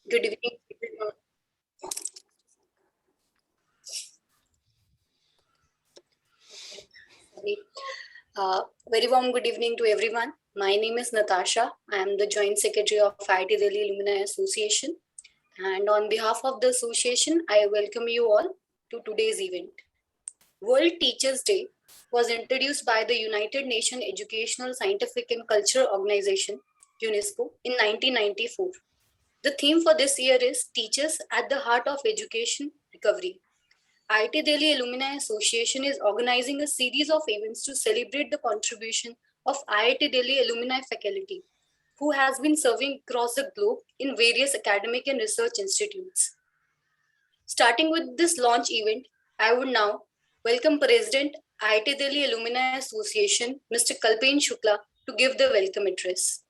Good evening, everyone. Sorry. Very warm good evening to everyone. My name is Natasha. I am the Joint Secretary of IIT Delhi Alumni Association. And on behalf of the association, I welcome you all to today's event. World Teachers' Day was introduced by the United Nations Educational, Scientific and Cultural Organization, UNESCO, in 1994. The theme for this year is Teachers at the Heart of Education Recovery. IIT Delhi Alumni Association is organizing a series of events to celebrate the contribution of IIT Delhi Alumni Faculty, who has been serving across the globe in various academic and research institutes. Starting with this launch event, I would now welcome President IIT Delhi Alumni Association, Mr. Kalpen Shukla, to give the welcome address.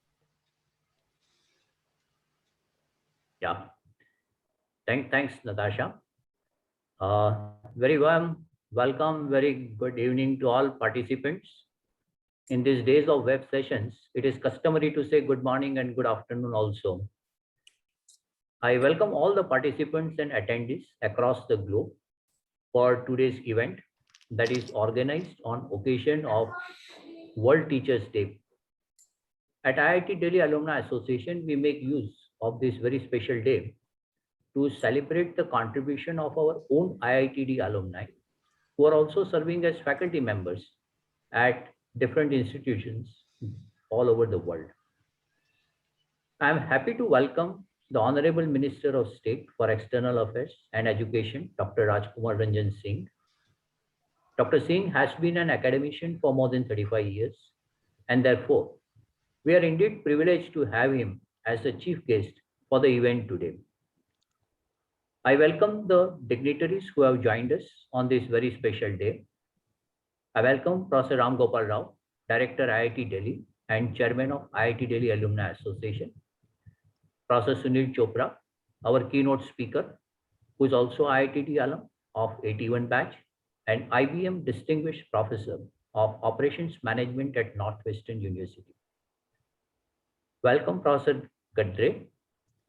Yeah, thanks, Natasha. Very warm welcome, very good evening to all participants. In these days of web sessions, it is customary to say good morning and good afternoon also. I welcome all the participants and attendees across the globe for today's event that is organized on occasion of World Teachers' Day. At IIT Delhi Alumni Association, we make use of this very special day to celebrate the contribution of our own IITD alumni who are also serving as faculty members at different institutions all over the world. I am happy to welcome the Honorable Minister of State for External Affairs and Education, Dr. Rajkumar Ranjan Singh. Dr. Singh has been an academician for more than 35 years, and therefore, we are indeed privileged to have him as the chief guest for the event today. I welcome the dignitaries who have joined us on this very special day. I welcome Professor Gopal Rao, Director IIT Delhi and Chairman of IIT Delhi Alumni Association. Professor Sunil Chopra, our keynote speaker, who is also IITD alum of 81 batch and IBM Distinguished Professor of Operations Management at Northwestern University. Welcome Professor Gadri,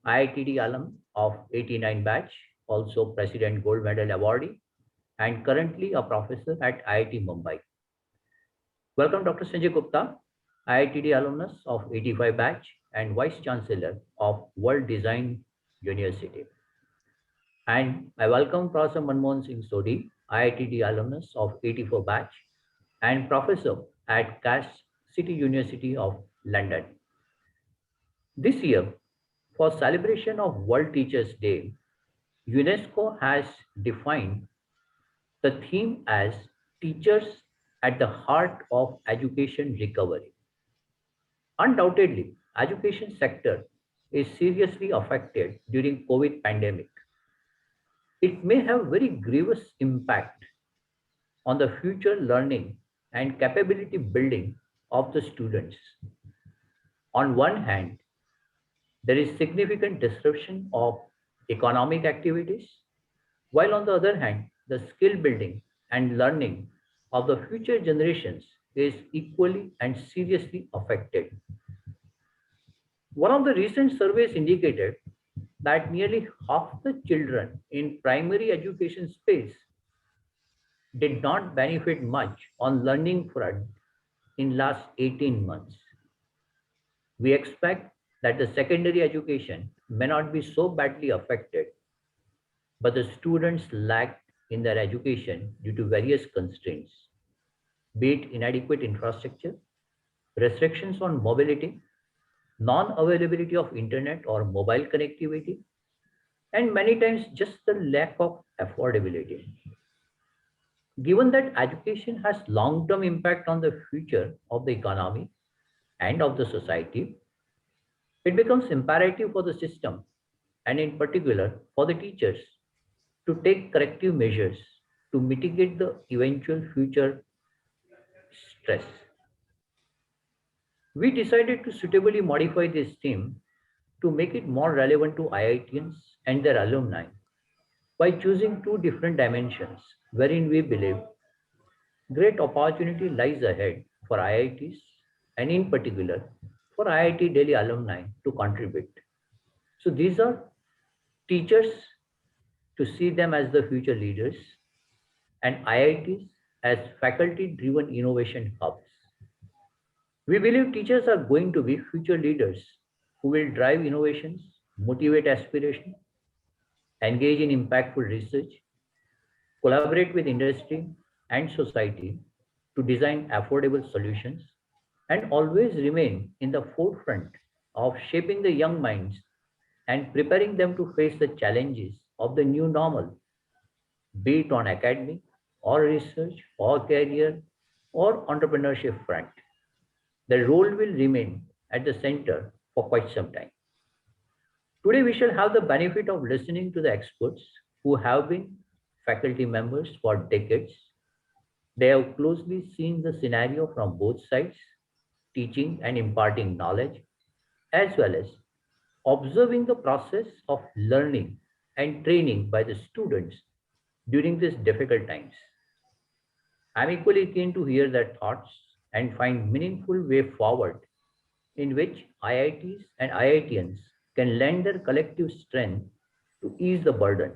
IITD alum of 89 batch, also President Gold Medal awardee, and currently a professor at IIT Mumbai. Welcome Dr. Sanjay Gupta, IITD alumnus of 85 batch and Vice Chancellor of World Design University. And I welcome Professor Manmohan Singh Sodhi, IITD alumnus of 84 batch and Professor at Cass City University of London. This year, for celebration of World Teachers' Day, UNESCO has defined the theme as Teachers at the Heart of Education Recovery. Undoubtedly, education sector is seriously affected during COVID pandemic. It may have very grievous impact on the future learning and capability building of the students. On one hand, there is significant disruption of economic activities, while on the other hand, the skill building and learning of the future generations is equally and seriously affected. One of the recent surveys indicated that nearly half the children in primary education space did not benefit much on learning front in last 18 months. We expect that the secondary education may not be so badly affected, but the students lacked in their education due to various constraints, be it inadequate infrastructure, restrictions on mobility, non-availability of internet or mobile connectivity, and many times just the lack of affordability. Given that education has long-term impact on the future of the economy and of the society, it becomes imperative for the system, and in particular for the teachers, to take corrective measures to mitigate the eventual future stress. We decided to suitably modify this theme to make it more relevant to IITians and their alumni by choosing two different dimensions wherein we believe great opportunity lies ahead for IITs and in particular for IIT Delhi alumni to contribute. So these are teachers to see them as the future leaders, and IITs as faculty-driven innovation hubs. We believe teachers are going to be future leaders who will drive innovations, motivate aspiration, engage in impactful research, collaborate with industry and society to design affordable solutions, and always remain in the forefront of shaping the young minds and preparing them to face the challenges of the new normal, be it on academic or research or career or entrepreneurship front. The role will remain at the center for quite some time. Today, we shall have the benefit of listening to the experts who have been faculty members for decades. They have closely seen the scenario from both sides, teaching and imparting knowledge, as well as observing the process of learning and training by the students during these difficult times. I'm equally keen to hear their thoughts and find meaningful way forward in which IITs and IITians can lend their collective strength to ease the burden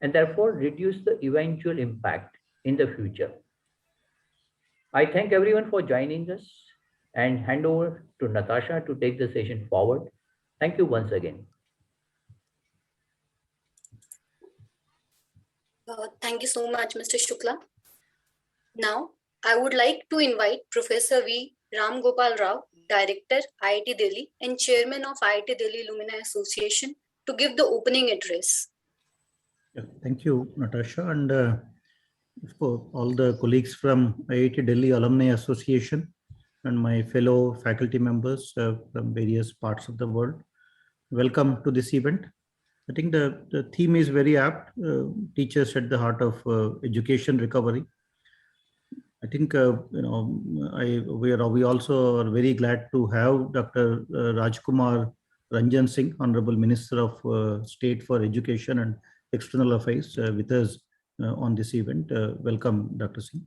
and therefore reduce the eventual impact in the future. I thank everyone for joining us and hand over to Natasha to take the session forward. Thank you once again. Thank you so much, Mr. Shukla. Now, I would like to invite Professor V. Ram Gopal Rao, Director, IIT Delhi and Chairman of IIT Delhi Alumni Association, to give the opening address. Yeah, thank you, Natasha, and for all the colleagues from IIT Delhi Alumni Association and my fellow faculty members from various parts of the world. Welcome to this event. I think the theme is very apt, teachers at the heart of education recovery. I think, we also are very glad to have Dr. Rajkumar Ranjan Singh, Honorable Minister of State for Education and External Affairs with us on this event. Welcome, Dr. Singh.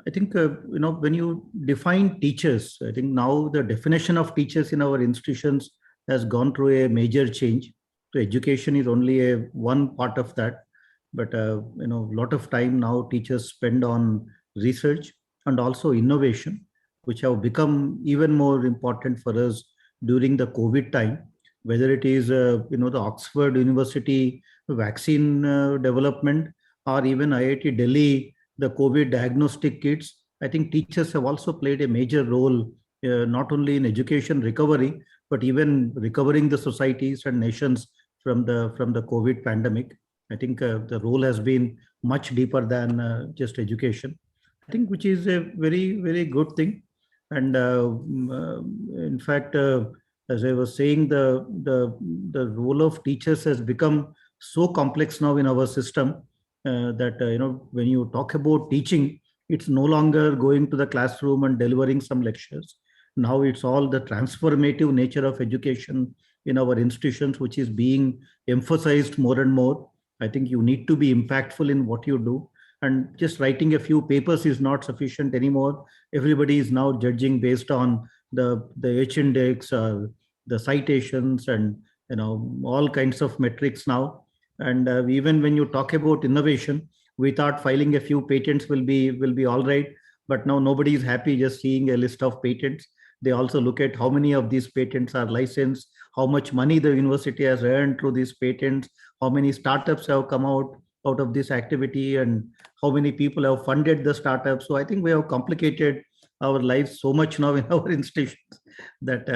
I think, when you define teachers, I think now the definition of teachers in our institutions has gone through a major change. So education is only one part of that, but a lot of time now teachers spend on research and also innovation, which have become even more important for us during the COVID time, whether it is, the Oxford University vaccine development or even IIT Delhi, the COVID diagnostic kits. I think teachers have also played a major role, not only in education recovery, but even recovering the societies and nations from the COVID pandemic. I think the role has been much deeper than just education. I think which is a very, very good thing. And in fact, as I was saying, the role of teachers has become so complex now in our system that when you talk about teaching, it's no longer going to the classroom and delivering some lectures. Now it's all the transformative nature of education in our institutions, which is being emphasized more and more. I think you need to be impactful in what you do. And just writing a few papers is not sufficient anymore. Everybody is now judging based on the H-index, the citations, and all kinds of metrics now. And even when you talk about innovation, we thought filing a few patents will be all right, but now nobody is happy just seeing a list of patents. They also look at how many of these patents are licensed, how much money the university has earned through these patents, how many startups have come out of this activity, and how many people have funded the startups. So I think we have complicated our lives so much now in our institutions that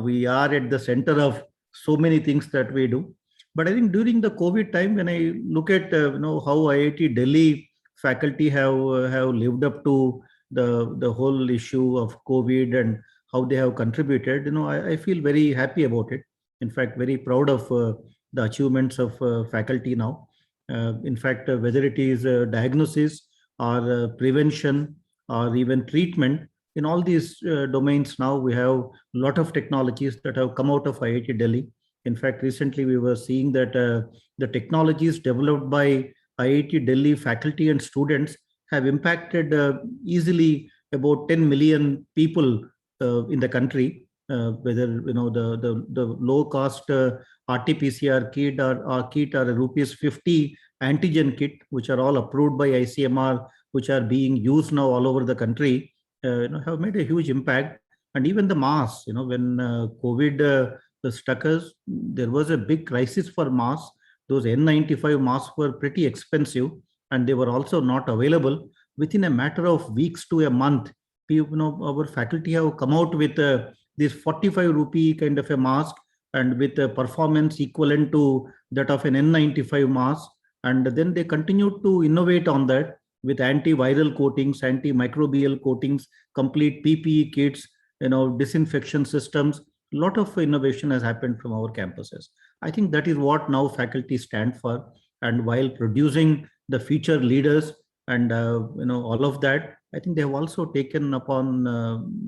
we are at the center of so many things that we do. But I think during the COVID time, when I look at how IIT Delhi faculty have lived up to the whole issue of COVID and how they have contributed, I feel very happy about it. In fact, very proud of the achievements of faculty now. In fact, whether it is diagnosis or prevention or even treatment, in all these domains now we have a lot of technologies that have come out of IIT Delhi. In fact, recently we were seeing that the technologies developed by IIT Delhi faculty and students have impacted easily about 10 million people in the country whether the low cost RT-PCR kit or kit or rupees 50 antigen kit, which are all approved by ICMR, which are being used now all over the country, have made a huge impact. And even the masks, when COVID struck us, there was a big crisis for masks. Those N95 masks were pretty expensive, and they were also not available. Within a matter of weeks to a month, our faculty have come out with this 45 rupee kind of a mask, and with a performance equivalent to that of an N95 mask. And then they continued to innovate on that with antiviral coatings, antimicrobial coatings, complete PPE kits, disinfection systems. A lot of innovation has happened from our campuses. I think that is what now faculty stand for. And while producing the future leaders and all of that, I think they have also taken upon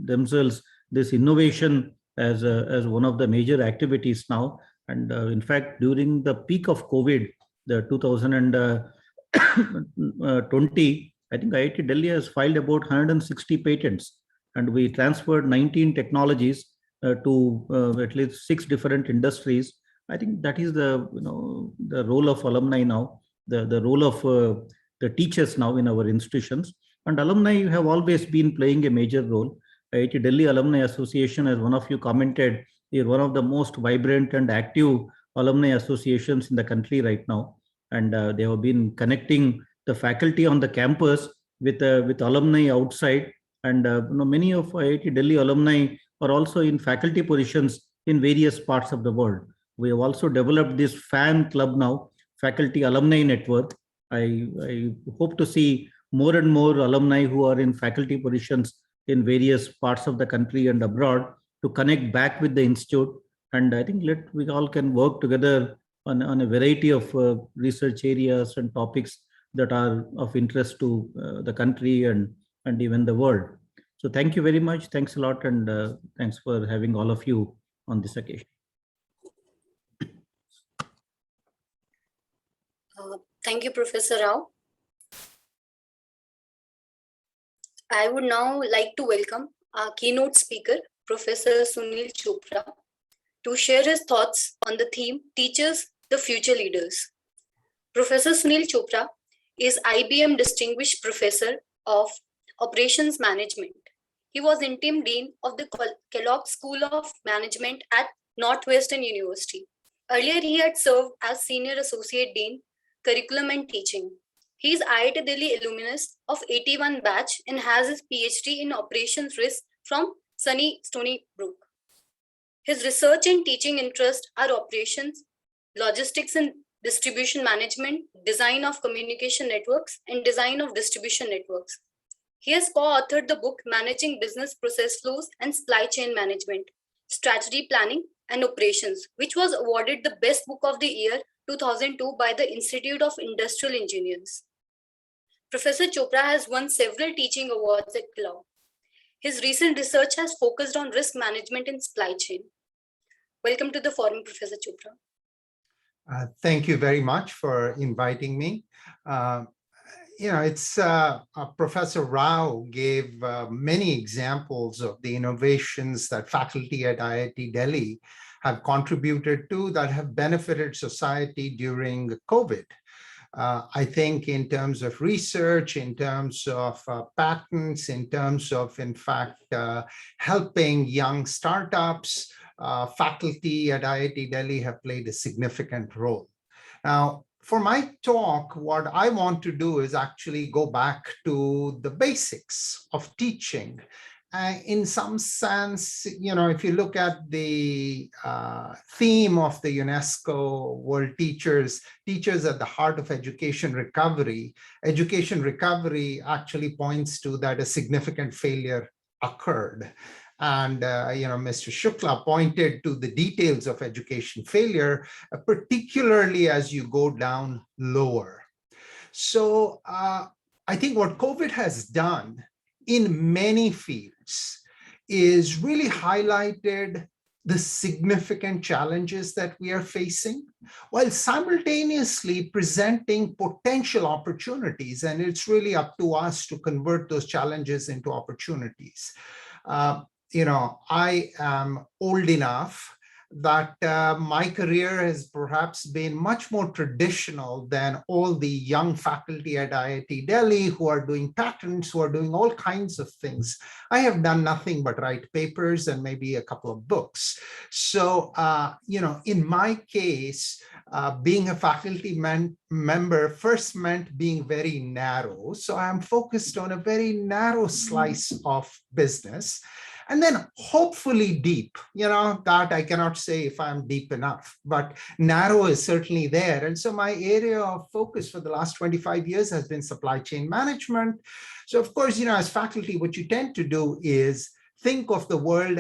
themselves this innovation as one of the major activities now. And in fact, during the peak of COVID, the 2020, I think IIT Delhi has filed about 160 patents, and we transferred 19 technologies to at least 6 different industries. I think that is the role of alumni now, the role of the teachers now in our institutions. And alumni have always been playing a major role. IIT Delhi Alumni Association, as one of you commented, is one of the most vibrant and active alumni associations in the country right now. And they have been connecting the faculty on the campus with alumni outside. And many of IIT Delhi alumni are also in faculty positions in various parts of the world. We have also developed this fan club now, Faculty Alumni Network. I hope to see more and more alumni who are in faculty positions in various parts of the country and abroad to connect back with the institute. And I think we all can work together on a variety of research areas and topics that are of interest to the country and even the world. So thank you very much. Thanks a lot. And thanks for having all of you on this occasion. Thank you, Professor Rao. I would now like to welcome our keynote speaker, Professor Sunil Chopra, to share his thoughts on the theme, Teachers, the Future Leaders. Professor Sunil Chopra is IBM Distinguished Professor of Operations Management. He was interim dean of the Kellogg School of Management at Northwestern University. Earlier, he had served as Senior Associate Dean, Curriculum and Teaching. He is IIT Delhi alumnus of 81 batch and has his PhD in Operations Risk from sunny Stony Brook. His research and teaching interests are operations, logistics and distribution management, design of communication networks, and design of distribution networks. He has co-authored the book Managing Business Process Flows and Supply Chain Management, Strategy Planning and Operations, which was awarded the Best Book of the Year 2002 by the Institute of Industrial Engineers. Professor Chopra has won several teaching awards at Kellogg. His recent research has focused on risk management in supply chain. Welcome to the forum, Professor Chopra. Thank you very much for inviting me. Professor Rao gave many examples of the innovations that faculty at IIT Delhi have contributed to that have benefited society during COVID. I think in terms of research, in terms of patents, in terms of, in fact, helping young startups, faculty at IIT Delhi have played a significant role. Now, for my talk, what I want to do is actually go back to the basics of teaching. In some sense, if you look at the theme of the UNESCO World Teachers at the heart of education recovery actually points to that a significant failure occurred. And, Mr. Shukla pointed to the details of education failure, particularly as you go down lower. So I think what COVID has done in many fields is really highlighted the significant challenges that we are facing, while simultaneously presenting potential opportunities. And it's really up to us to convert those challenges into opportunities. I am old enough that my career has perhaps been much more traditional than all the young faculty at IIT Delhi who are doing patents, who are doing all kinds of things. I have done nothing but write papers and maybe a couple of books. So, in my case, being a faculty member first meant being very narrow. So I'm focused on a very narrow slice of business. And then hopefully deep, that I cannot say if I'm deep enough, but narrow is certainly there. And so my area of focus for the last 25 years has been supply chain management. So of course, as faculty, what you tend to do is think of the world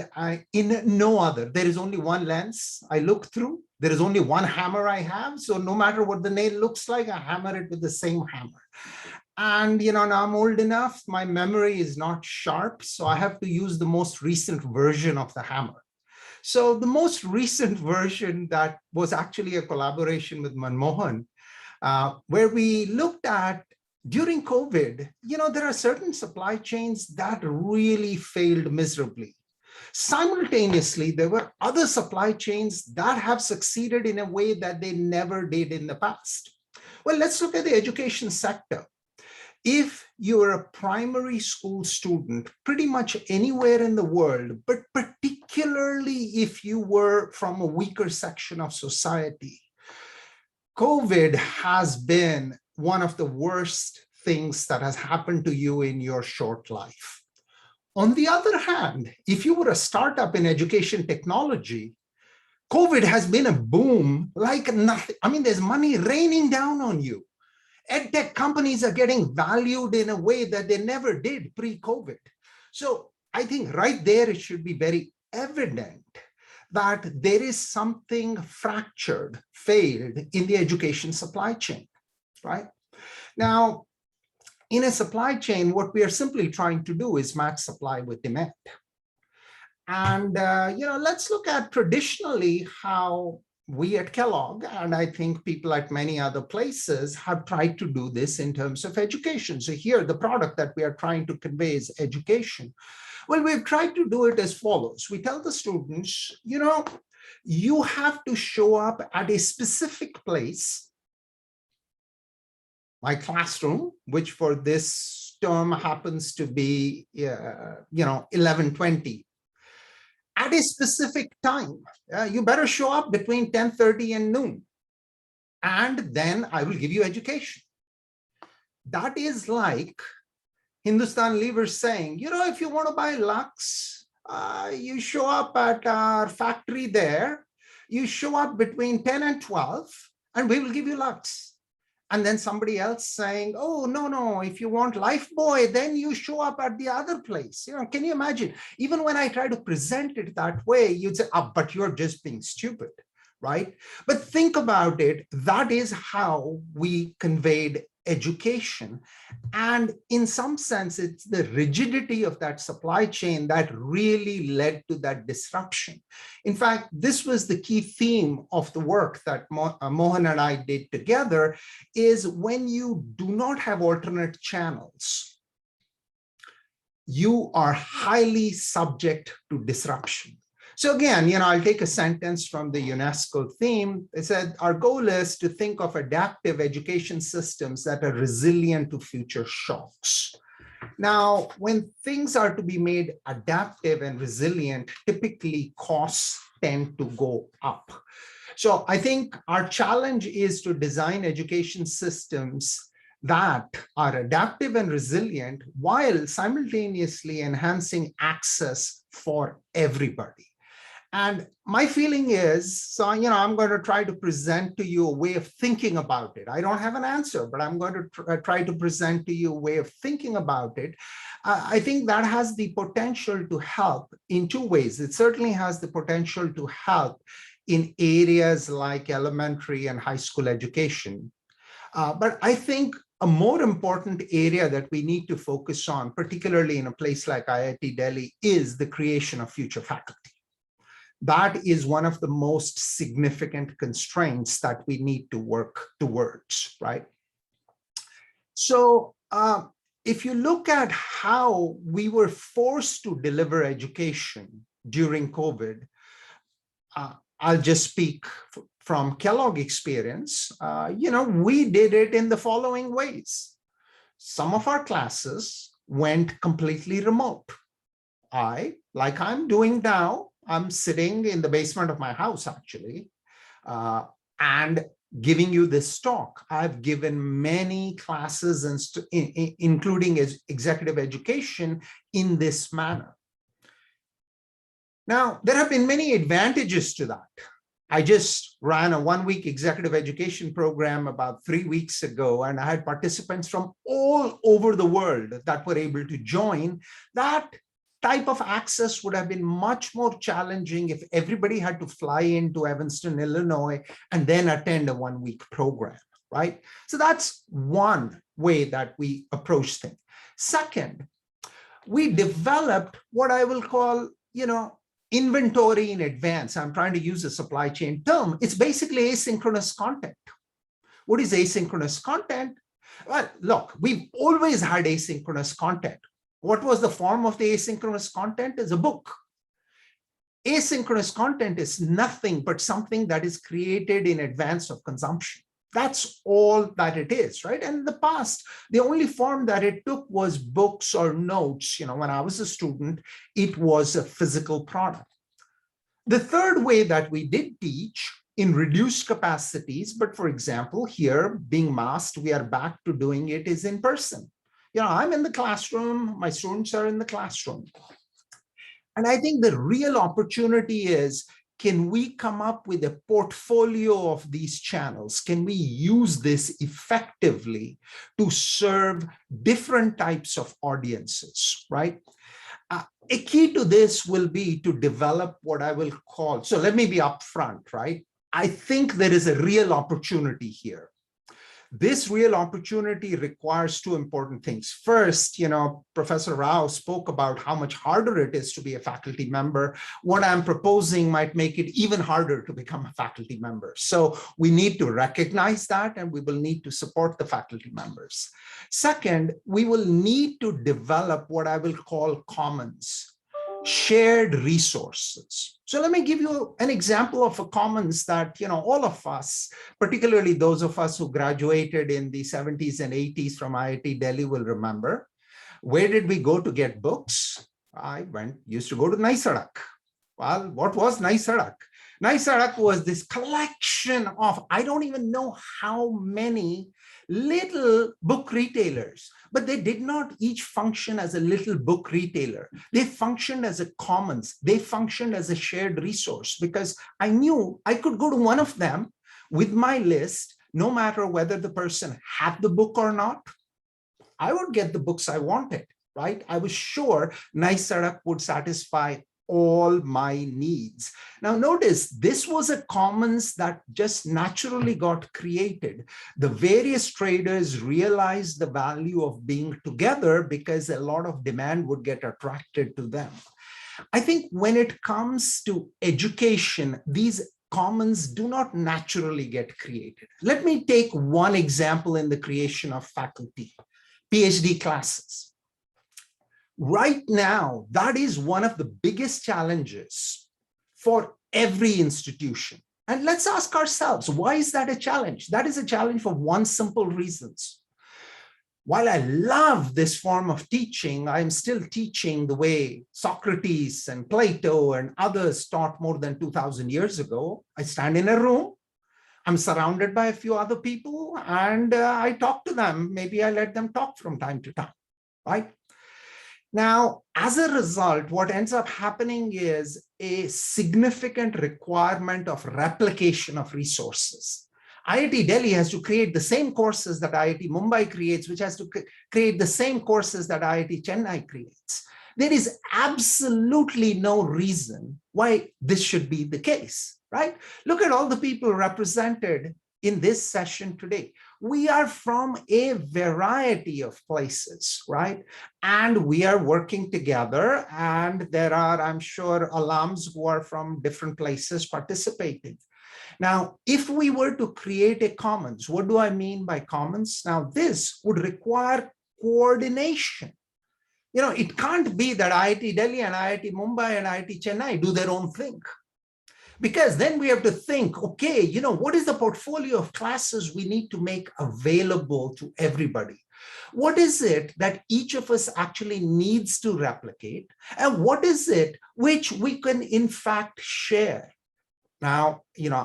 in no other. There is only one lens I look through. There is only one hammer I have. So no matter what the nail looks like, I hammer it with the same hammer. And, now I'm old enough, my memory is not sharp. So I have to use the most recent version of the hammer. So the most recent version that was actually a collaboration with Manmohan, where we looked at during COVID, there are certain supply chains that really failed miserably. Simultaneously, there were other supply chains that have succeeded in a way that they never did in the past. Well, let's look at the education sector. If you're a primary school student, pretty much anywhere in the world, but particularly if you were from a weaker section of society, COVID has been one of the worst things that has happened to you in your short life. On the other hand, if you were a startup in education technology, COVID has been a boom like nothing. I mean, there's money raining down on you. EdTech companies are getting valued in a way that they never did pre-COVID. So I think right there, it should be very evident that there is something fractured, failed in the education supply chain, right? Now, in a supply chain, what we are simply trying to do is match supply with demand. And, let's look at traditionally how we at Kellogg, and I think people at many other places, have tried to do this in terms of education. So here, the product that we are trying to convey is education. Well, we've tried to do it as follows. We tell the students, you have to show up at a specific place, my classroom, which for this term happens to be, 11:20. At a specific time. You better show up between 10:30 and noon. And then I will give you education. That is like Hindustan Lever saying, if you want to buy Lux, you show up at our factory there. You show up between 10 and 12, and we will give you Lux. And then somebody else saying, oh, no, if you want Lifebuoy, then you show up at the other place. Can you imagine? Even when I try to present it that way, you'd say, but you're just being stupid, right? But think about it. That is how we conveyed education. And in some sense, it's the rigidity of that supply chain that really led to that disruption. In fact, this was the key theme of the work that Mohan and I did together, is when you do not have alternate channels, you are highly subject to disruption. So again, I'll take a sentence from the UNESCO theme. It said, our goal is to think of adaptive education systems that are resilient to future shocks. Now, when things are to be made adaptive and resilient, typically costs tend to go up. So I think our challenge is to design education systems that are adaptive and resilient while simultaneously enhancing access for everybody. And my feeling is, so, I'm going to try to present to you a way of thinking about it. I don't have an answer, but I'm going to try to present to you a way of thinking about it. I think that has the potential to help in two ways. It certainly has the potential to help in areas like elementary and high school education. But I think a more important area that we need to focus on, particularly in a place like IIT Delhi, is the creation of future faculty. That is one of the most significant constraints that we need to work towards, right? So if you look at how we were forced to deliver education during COVID, I'll just speak from Kellogg experience. We did it in the following ways. Some of our classes went completely remote. Like I'm doing now, I'm sitting in the basement of my house actually, and giving you this talk. I've given many classes, including executive education, in this manner. Now, there have been many advantages to that. I just ran a 1-week executive education program about 3 weeks ago, and I had participants from all over the world that were able to join. That type of access would have been much more challenging if everybody had to fly into Evanston, Illinois, and then attend a 1-week program, right? So that's one way that we approach things. Second, we developed what I will call, inventory in advance. I'm trying to use a supply chain term. It's basically asynchronous content. What is asynchronous content? Well, look, we've always had asynchronous content. What was the form of the asynchronous content? Is a book. Asynchronous content is nothing but something that is created in advance of consumption. That's all that it is, right? And in the past, the only form that it took was books or notes. When I was a student, it was a physical product. The third way that we did teach in reduced capacities, but for example, here being masked, we are back to doing it is in person. I'm in the classroom, my students are in the classroom. And I think the real opportunity is, can we come up with a portfolio of these channels? Can we use this effectively to serve different types of audiences, right? A key to this will be to develop what I will call, so let me be upfront, right? I think there is a real opportunity here. This real opportunity requires two important things. First, Professor Rao spoke about how much harder it is to be a faculty member. What I'm proposing might make it even harder to become a faculty member. So we need to recognize that, and we will need to support the faculty members. Second, we will need to develop what I will call commons, shared resources. So let me give you an example of a commons that, all of us, particularly those of us who graduated in the 70s and 80s from IIT Delhi will remember. Where did we go to get books? Used to go to Nai Sadak. Well, what was Nai Sadak? Nai Sadak was this collection of, I don't even know how many little book retailers, but they did not each function as a little book retailer. They functioned as a commons. They functioned as a shared resource, because I knew I could go to one of them with my list, no matter whether the person had the book or not. I would get the books I wanted, right? I was sure Nai Sadak would satisfy all my needs. Now notice, this was a commons that just naturally got created. The various traders realized the value of being together because a lot of demand would get attracted to them. I think when it comes to education, these commons do not naturally get created. Let me take one example in the creation of faculty, PhD classes. Right now, that is one of the biggest challenges for every institution. And let's ask ourselves, why is that a challenge? That is a challenge for one simple reason. While I love this form of teaching, I'm still teaching the way Socrates and Plato and others taught more than 2,000 years ago. I stand in a room, I'm surrounded by a few other people, and I talk to them. Maybe I let them talk from time to time, right? Now, as a result, what ends up happening is a significant requirement of replication of resources. IIT Delhi has to create the same courses that IIT Mumbai creates, which has to create the same courses that IIT Chennai creates. There is absolutely no reason why this should be the case, right? Look at all the people represented in this session today. We are from a variety of places, right? And we are working together, and there are, I'm sure, alums who are from different places participating. Now, if we were to create a commons, what do I mean by commons? Now, this would require coordination. It can't be that IIT Delhi and IIT Mumbai and IIT Chennai do their own thing. Because then we have to think, okay, what is the portfolio of classes we need to make available to everybody? What is it that each of us actually needs to replicate? And what is it which we can in fact share? Now,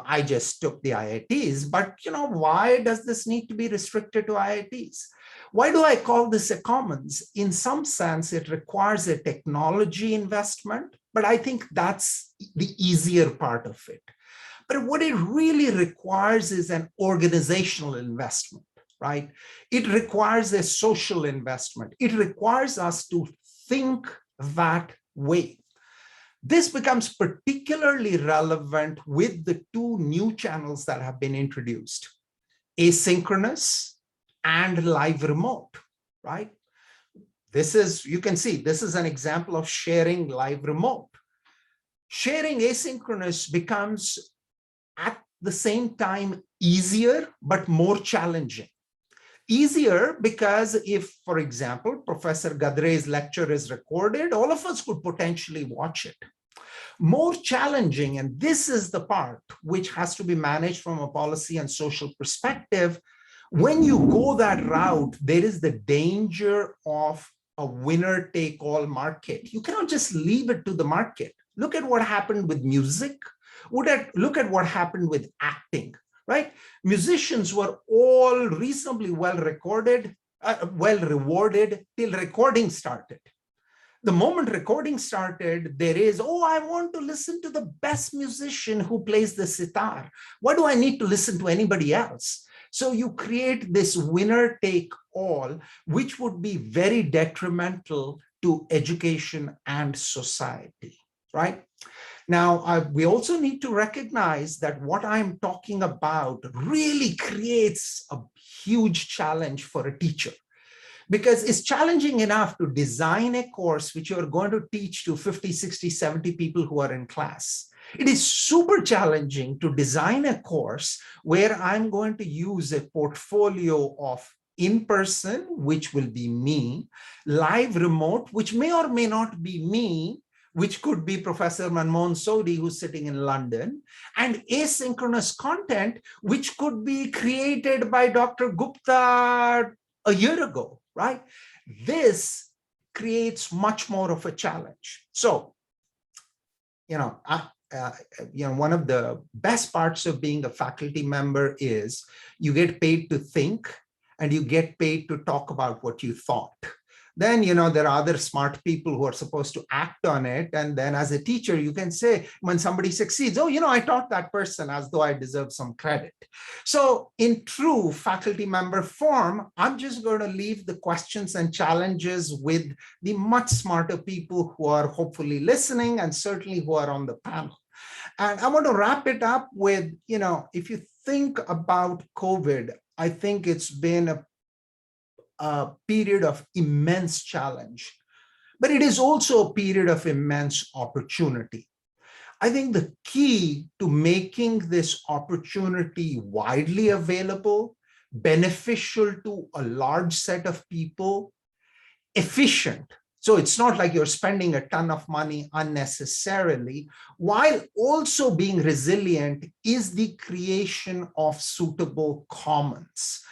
I just took the IITs, but why does this need to be restricted to IITs? Why do I call this a commons? In some sense, it requires a technology investment, but I think that's the easier part of it. But what it really requires is an organizational investment, right? It requires a social investment. It requires us to think that way. This becomes particularly relevant with the two new channels that have been introduced, asynchronous and live remote, right? You can see, this is an example of sharing live remote. Sharing asynchronous becomes at the same time easier, but more challenging. Easier because if, for example, Professor Gadri's lecture is recorded, all of us could potentially watch it. More challenging, and this is the part which has to be managed from a policy and social perspective. When you go that route, there is the danger of a winner-take-all market. You cannot just leave it to the market. Look at what happened with music. Look at what happened with acting. Right? Musicians were all reasonably well rewarded till recording started. The moment recording started, there is, I want to listen to the best musician who plays the sitar. Why do I need to listen to anybody else? So you create this winner take all, which would be very detrimental to education and society, right? Now, we also need to recognize that what I'm talking about really creates a huge challenge for a teacher, because it's challenging enough to design a course which you're going to teach to 50, 60, 70 people who are in class. It is super challenging to design a course where I'm going to use a portfolio of in-person, which will be me, live remote, which may or may not be me, which could be Professor Manmohan Sodhi, who's sitting in London, and asynchronous content, which could be created by Dr. Gupta a year ago, right? This creates much more of a challenge. So, one of the best parts of being a faculty member is you get paid to think and you get paid to talk about what you thought. Then, there are other smart people who are supposed to act on it. And then as a teacher, you can say, when somebody succeeds, I taught that person as though I deserve some credit. So in true faculty member form, I'm just going to leave the questions and challenges with the much smarter people who are hopefully listening and certainly who are on the panel. And I want to wrap it up with, if you think about COVID, I think it's been a period of immense challenge, but it is also a period of immense opportunity. I think the key to making this opportunity widely available, beneficial to a large set of people, efficient. So it's not like you're spending a ton of money unnecessarily, while also being resilient, is the creation of suitable commons.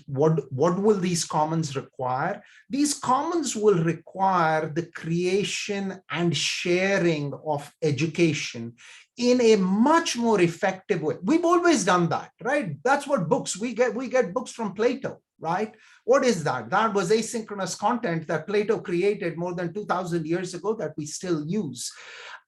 What will these commons require? These commons will require the creation and sharing of education in a much more effective way. We've always done that, right? That's what books, we get books from Plato, right? What is that? That was asynchronous content that Plato created more than 2,000 years ago that we still use.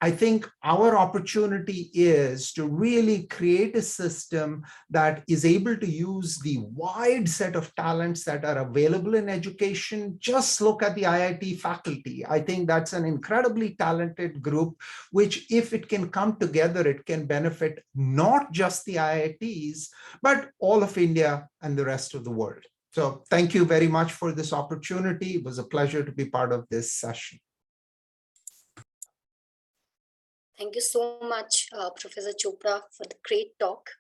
I think our opportunity is to really create a system that is able to use the wide set of talents that are available in education. Just look at the IIT faculty. I think that's an incredibly talented group, which if it can come together, it can benefit not just the IITs, but all of India and the rest of the world. So thank you very much for this opportunity. It was a pleasure to be part of this session. Thank you so much, Professor Chopra, for the great talk.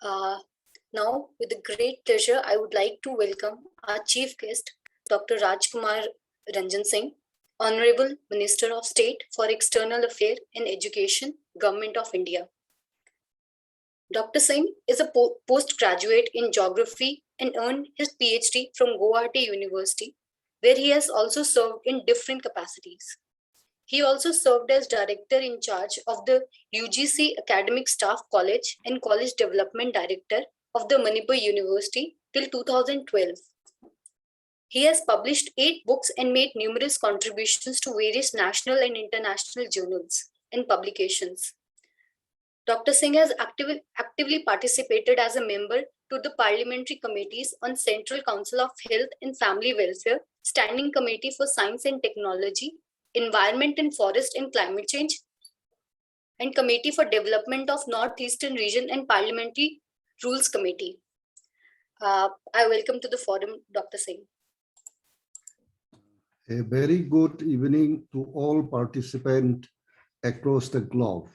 Now, with a great pleasure, I would like to welcome our chief guest, Dr. Rajkumar Ranjan Singh, Honorable Minister of State for External Affairs and Education, Government of India. Dr. Singh is a postgraduate in geography and earned his PhD from Guwahati University, where he has also served in different capacities. He also served as director in charge of the UGC Academic Staff College and College Development Director of the Manipur University till 2012. He has published 8 books and made numerous contributions to various national and international journals and publications. Dr. Singh has actively participated as a member to the parliamentary committees on Central Council of Health and Family Welfare, Standing Committee for Science and Technology, Environment and Forest and Climate Change, and Committee for Development of Northeastern Region and Parliamentary Rules Committee. I welcome to the forum, Dr. Singh. A very good evening to all participants across the globe.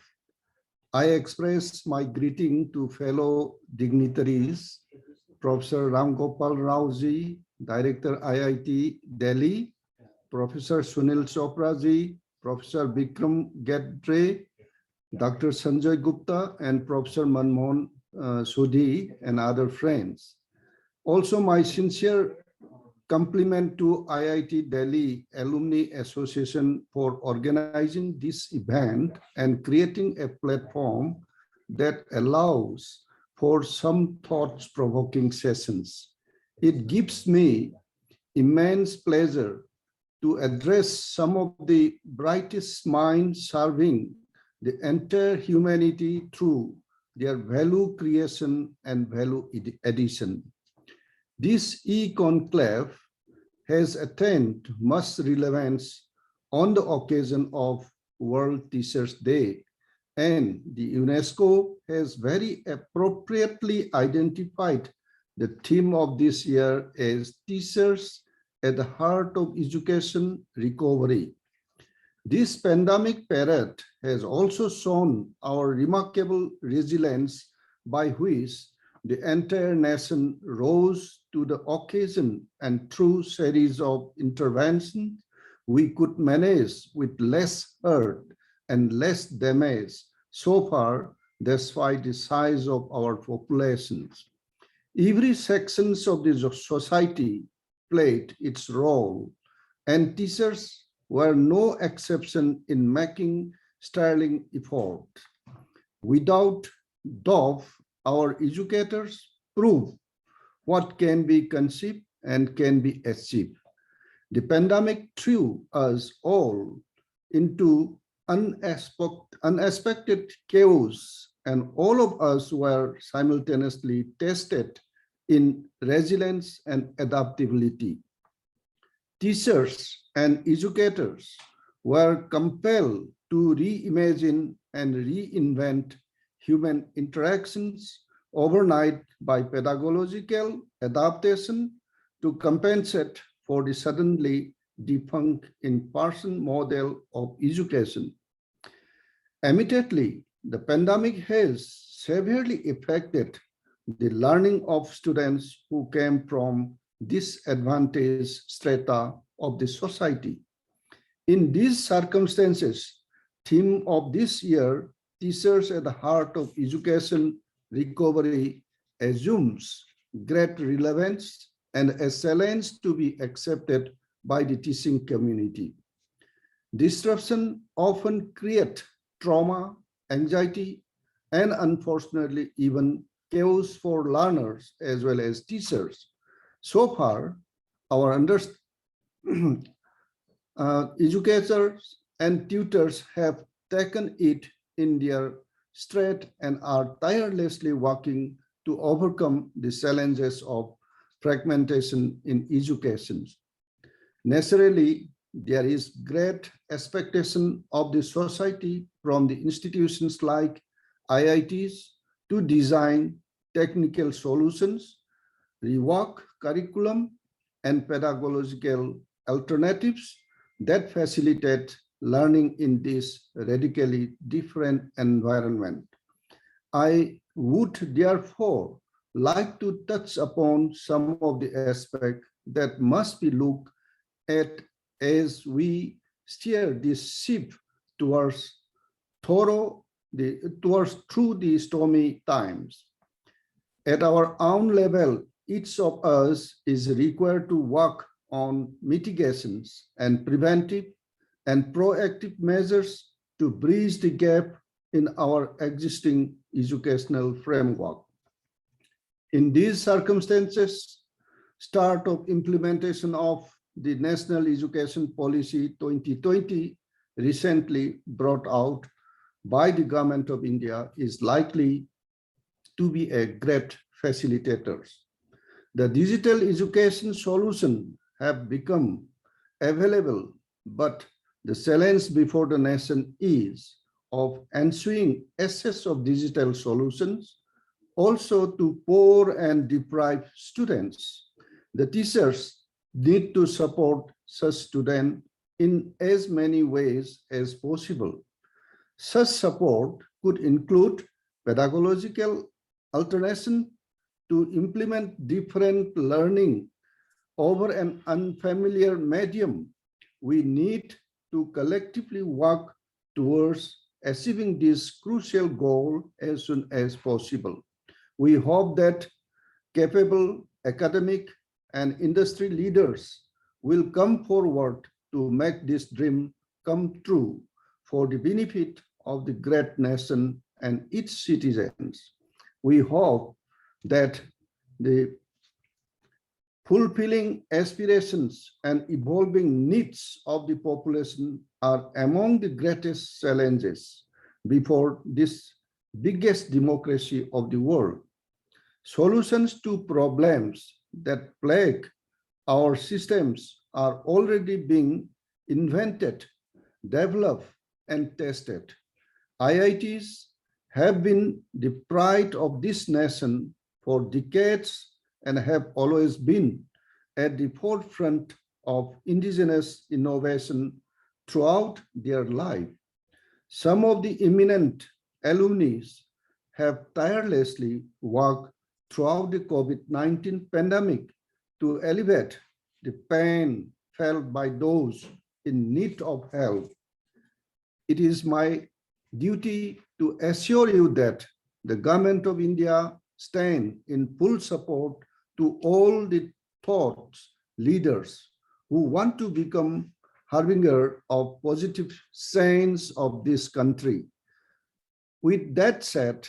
I express my greeting to fellow dignitaries, Professor Gopal Ji, Director IIT Delhi, Professor Sunil Chopra Ji, Professor Vikram Gadri, Dr. Sanjay Gupta, and Professor Manmohan Sudhi, and other friends. Also, my sincere compliment to IIT Delhi Alumni Association for organizing this event and creating a platform that allows for some thought-provoking sessions. It gives me immense pleasure to address some of the brightest minds serving the entire humanity through their value creation and value addition. This e-conclave has attained much relevance on the occasion of World Teachers' Day, and the UNESCO has very appropriately identified the theme of this year as Teachers at the Heart of Education Recovery. This pandemic period has also shown our remarkable resilience, by which the entire nation rose to the occasion, and through series of interventions, we could manage with less hurt and less damage so far, despite the size of our populations. Every section of the society played its role, and teachers were no exception in making sterling effort. Without doubt, our educators prove what can be conceived and can be achieved. The pandemic threw us all into unexpected chaos, and all of us were simultaneously tested in resilience and adaptability. Teachers and educators were compelled to reimagine and reinvent human interactions overnight by pedagogical adaptation to compensate for the suddenly defunct in-person model of education. Admittedly, the pandemic has severely affected the learning of students who came from disadvantaged strata of the society. In these circumstances, theme of this year, Teachers at the Heart of Education Recovery, assumes great relevance and excellence to be accepted by the teaching community. Disruption often creates trauma, anxiety, and unfortunately even chaos for learners as well as teachers. So far, our educators and tutors have taken it in their stride and are tirelessly working to overcome the challenges of fragmentation in education. Naturally, there is great expectation of the society from the institutions like IITs to design technical solutions, rework curriculum, and pedagogical alternatives that facilitate learning in this radically different environment. I would therefore like to touch upon some of the aspects that must be looked at as we steer this ship towards through the stormy times. At our own level, each of us is required to work on mitigations and preventive and proactive measures to bridge the gap in our existing educational framework. In these circumstances, start of implementation of the National Education Policy 2020 recently brought out by the Government of India is likely to be a great facilitator. The digital education solution have become available, but the challenge before the nation is of ensuring access of digital solutions also to poor and deprived students. The teachers need to support such students in as many ways as possible. Such support could include pedagogical alternation to implement different learning over an unfamiliar medium. We need to collectively work towards achieving this crucial goal as soon as possible. We hope that capable academic and industry leaders will come forward to make this dream come true for the benefit of the great nation and its citizens. We hope that the fulfilling aspirations and evolving needs of the population are among the greatest challenges before this biggest democracy of the world. Solutions to problems that plague our systems are already being invented, developed, and tested. IITs have been the pride of this nation for decades and have always been at the forefront of indigenous innovation throughout their life. Some of the eminent alumni have tirelessly worked throughout the COVID-19 pandemic to alleviate the pain felt by those in need of help. It is my duty to assure you that the Government of India stands in full support to all the thought leaders who want to become harbinger of positive change of this country. With that said,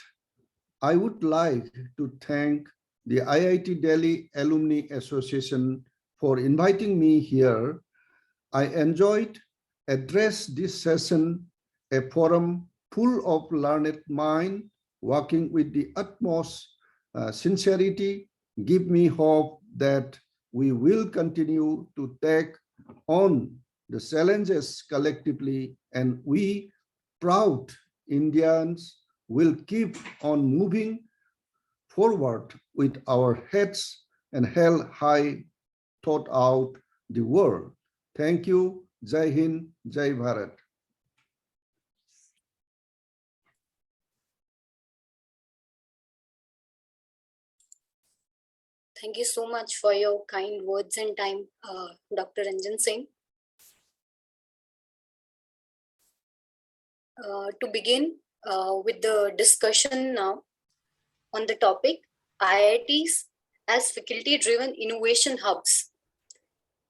I would like to thank the IIT Delhi Alumni Association for inviting me here. I enjoyed address this session, a forum full of learned mind, working with the utmost sincerity, give me hope that we will continue to take on the challenges collectively, and we proud Indians will keep on moving forward with our heads and held high throughout the world. Thank you. Jai Hind, Jai Bharat. Thank you so much for your kind words and time, Dr. Ranjan Singh. To begin with the discussion now on the topic, IITs as faculty-driven innovation hubs,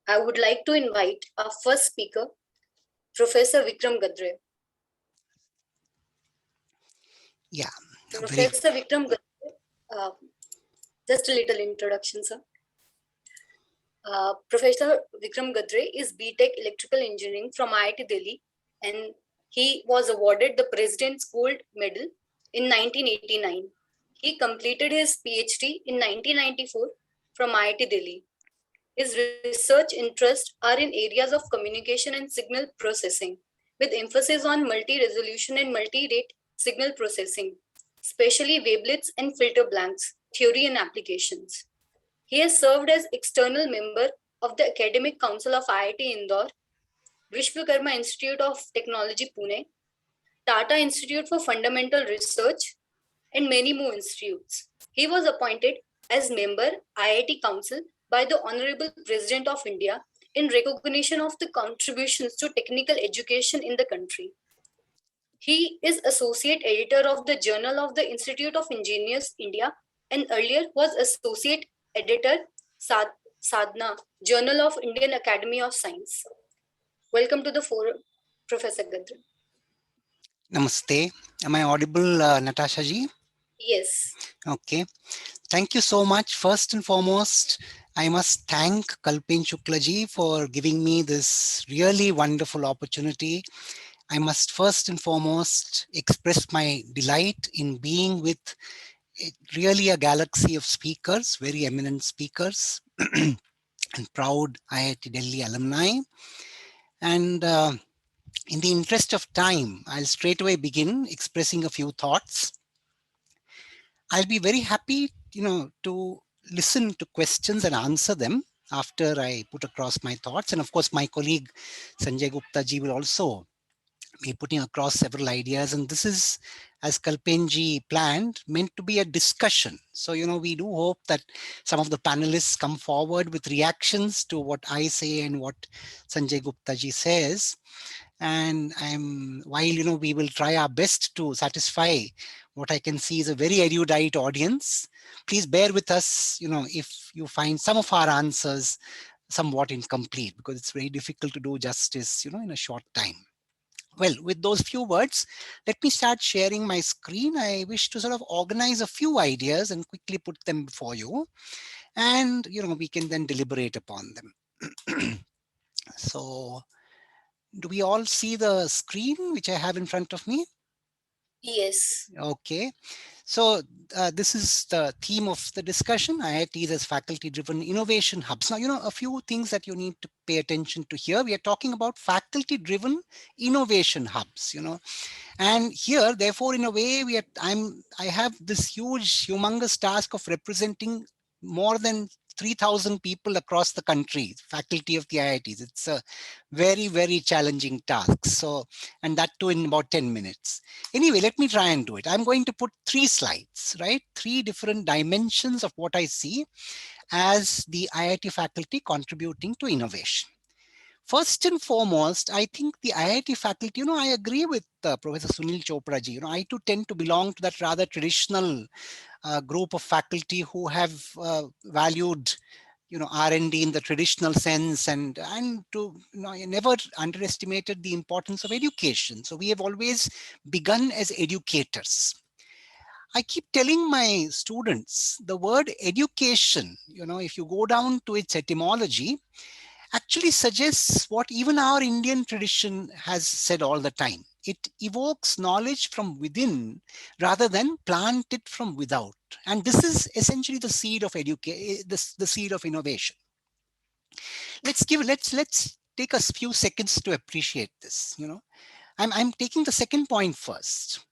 I would like to invite our first speaker, Professor Vikram Gadri. Yeah. Professor Vikram Gadri, just a little introduction, sir. Professor Vikram Gadri is BTech Electrical Engineering from IIT Delhi, and he was awarded the President's Gold Medal in 1989. He completed his PhD in 1994 from IIT Delhi. His research interests are in areas of communication and signal processing, with emphasis on multi-resolution and multi-rate signal processing, especially wavelets and filter blanks, theory and applications. He has served as external member of the Academic Council of IIT Indore, Vishwakarma Institute of Technology Pune, Tata Institute for Fundamental Research, and many more institutes. He was appointed as member IIT Council by the Honorable President of India in recognition of the contributions to technical education in the country. He is Associate Editor of the Journal of the Institute of Engineers, India, and earlier was Associate Editor, Sadhana, Journal of Indian Academy of Science. Welcome to the forum, Professor Gadri. Namaste. Am I audible, Natasha ji? Yes. Okay. Thank you so much. First and foremost, I must thank Kalpen Shukla ji for giving me this really wonderful opportunity. I must first and foremost express my delight in being with really a galaxy of speakers, very eminent speakers, and proud IIT Delhi alumni. And in the interest of time, I'll straight away begin expressing a few thoughts. I'll be very happy, to listen to questions and answer them after I put across my thoughts. And of course, my colleague Sanjay Gupta ji will also be putting across several ideas. And this is, as Kalpenji planned, meant to be a discussion. So, we do hope that some of the panelists come forward with reactions to what I say and what Sanjay Gupta ji says. And while we will try our best to satisfy what I can see is a very erudite audience, please bear with us, if you find some of our answers somewhat incomplete, because it's very difficult to do justice, in a short time. Well, with those few words, let me start sharing my screen. I wish to sort of organize a few ideas and quickly put them before you. And, we can then deliberate upon them. So, do we all see the screen which I have in front of me? Yes. Okay. So this is the theme of the discussion, IITs as faculty-driven innovation hubs. Now, a few things that you need to pay attention to here. We are talking about faculty-driven innovation hubs, and here, therefore, in a way, I have this huge, humongous task of representing more than 3,000 people across the country, faculty of the IITs. It's a very, very challenging task. So, and that too in about 10 minutes. Anyway, let me try and do it. I'm going to put 3 slides, right? 3 different dimensions of what I see as the IIT faculty contributing to innovation. First and foremost, I think the IIT faculty, I agree with Professor Sunil Chopra ji. I too tend to belong to that rather traditional group of faculty who have valued, R&D in the traditional sense, and to, I never underestimated the importance of education. So we have always begun as educators. I keep telling my students the word education, if you go down to its etymology, actually suggests what even our Indian tradition has said all the time. It evokes knowledge from within rather than plant it from without. And this is essentially the seed of education, the seed of innovation. Let's take a few seconds to appreciate this. I'm taking the second point first.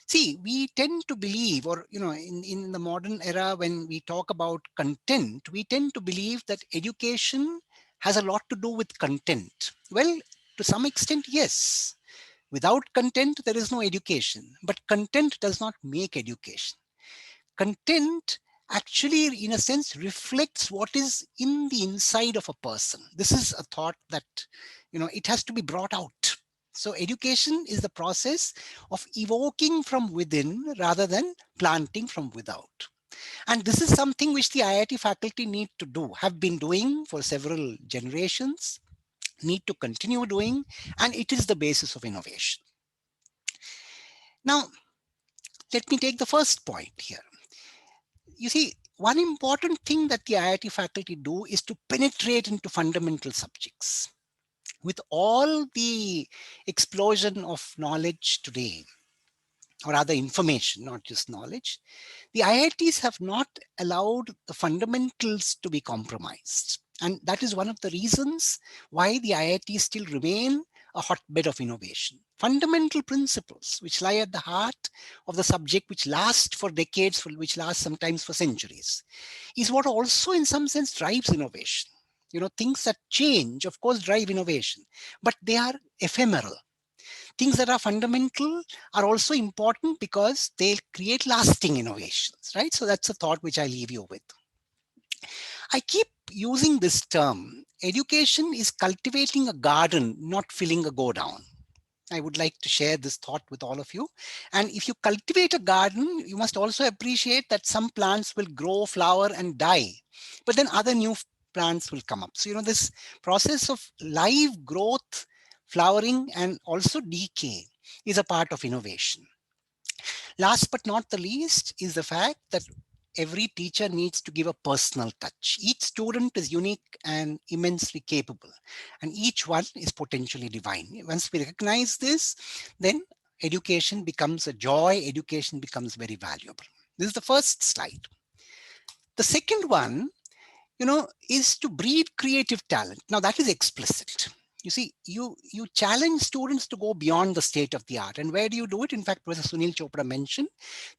See, we tend to believe, or, in the modern era, when we talk about content, we tend to believe that education has a lot to do with content. Well, to some extent, yes. Without content, there is no education. But content does not make education. Content actually, in a sense, reflects what is in the inside of a person. This is a thought that, it has to be brought out. So education is the process of evoking from within rather than planting from without. And this is something which the IIT faculty need to do, have been doing for several generations, need to continue doing, and it is the basis of innovation. Now, let me take the first point here. You see, one important thing that the IIT faculty do is to penetrate into fundamental subjects. With all the explosion of knowledge today, or rather information, not just knowledge, the IITs have not allowed the fundamentals to be compromised. And that is one of the reasons why the IITs still remain a hotbed of innovation. Fundamental principles which lie at the heart of the subject, which last for decades, which last sometimes for centuries, is what also in some sense drives innovation. Things that change, of course, drive innovation, but they are ephemeral. Things that are fundamental are also important because they create lasting innovations, right? So that's a thought which I leave you with. I keep using this term, education is cultivating a garden, not filling a go down. I would like to share this thought with all of you. And if you cultivate a garden, you must also appreciate that some plants will grow, flower, and die, but then other new plants will come up. So, this process of live growth, flowering, and also decay is a part of innovation. Last but not the least is the fact that every teacher needs to give a personal touch. Each student is unique and immensely capable, and each one is potentially divine. Once we recognize this, then education becomes a joy, education becomes very valuable. This is the first slide. The second one, is to breed creative talent. Now that is explicit. You see, you challenge students to go beyond the state of the art. And where do you do it? In fact, Professor Sunil Chopra mentioned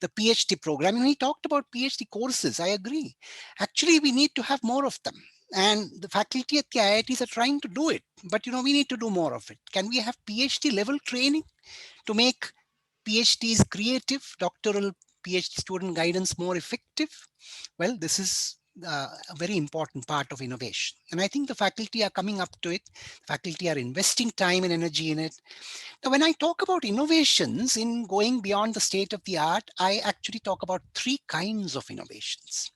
the PhD program. He talked about PhD courses. I agree. Actually, we need to have more of them. And the faculty at the IITs are trying to do it. But, we need to do more of it. Can we have PhD level training to make PhDs creative, doctoral PhD student guidance more effective? Well, this is a very important part of innovation. And I think the faculty are coming up to it. Faculty are investing time and energy in it. Now, when I talk about innovations in going beyond the state of the art, I actually talk about three kinds of innovations.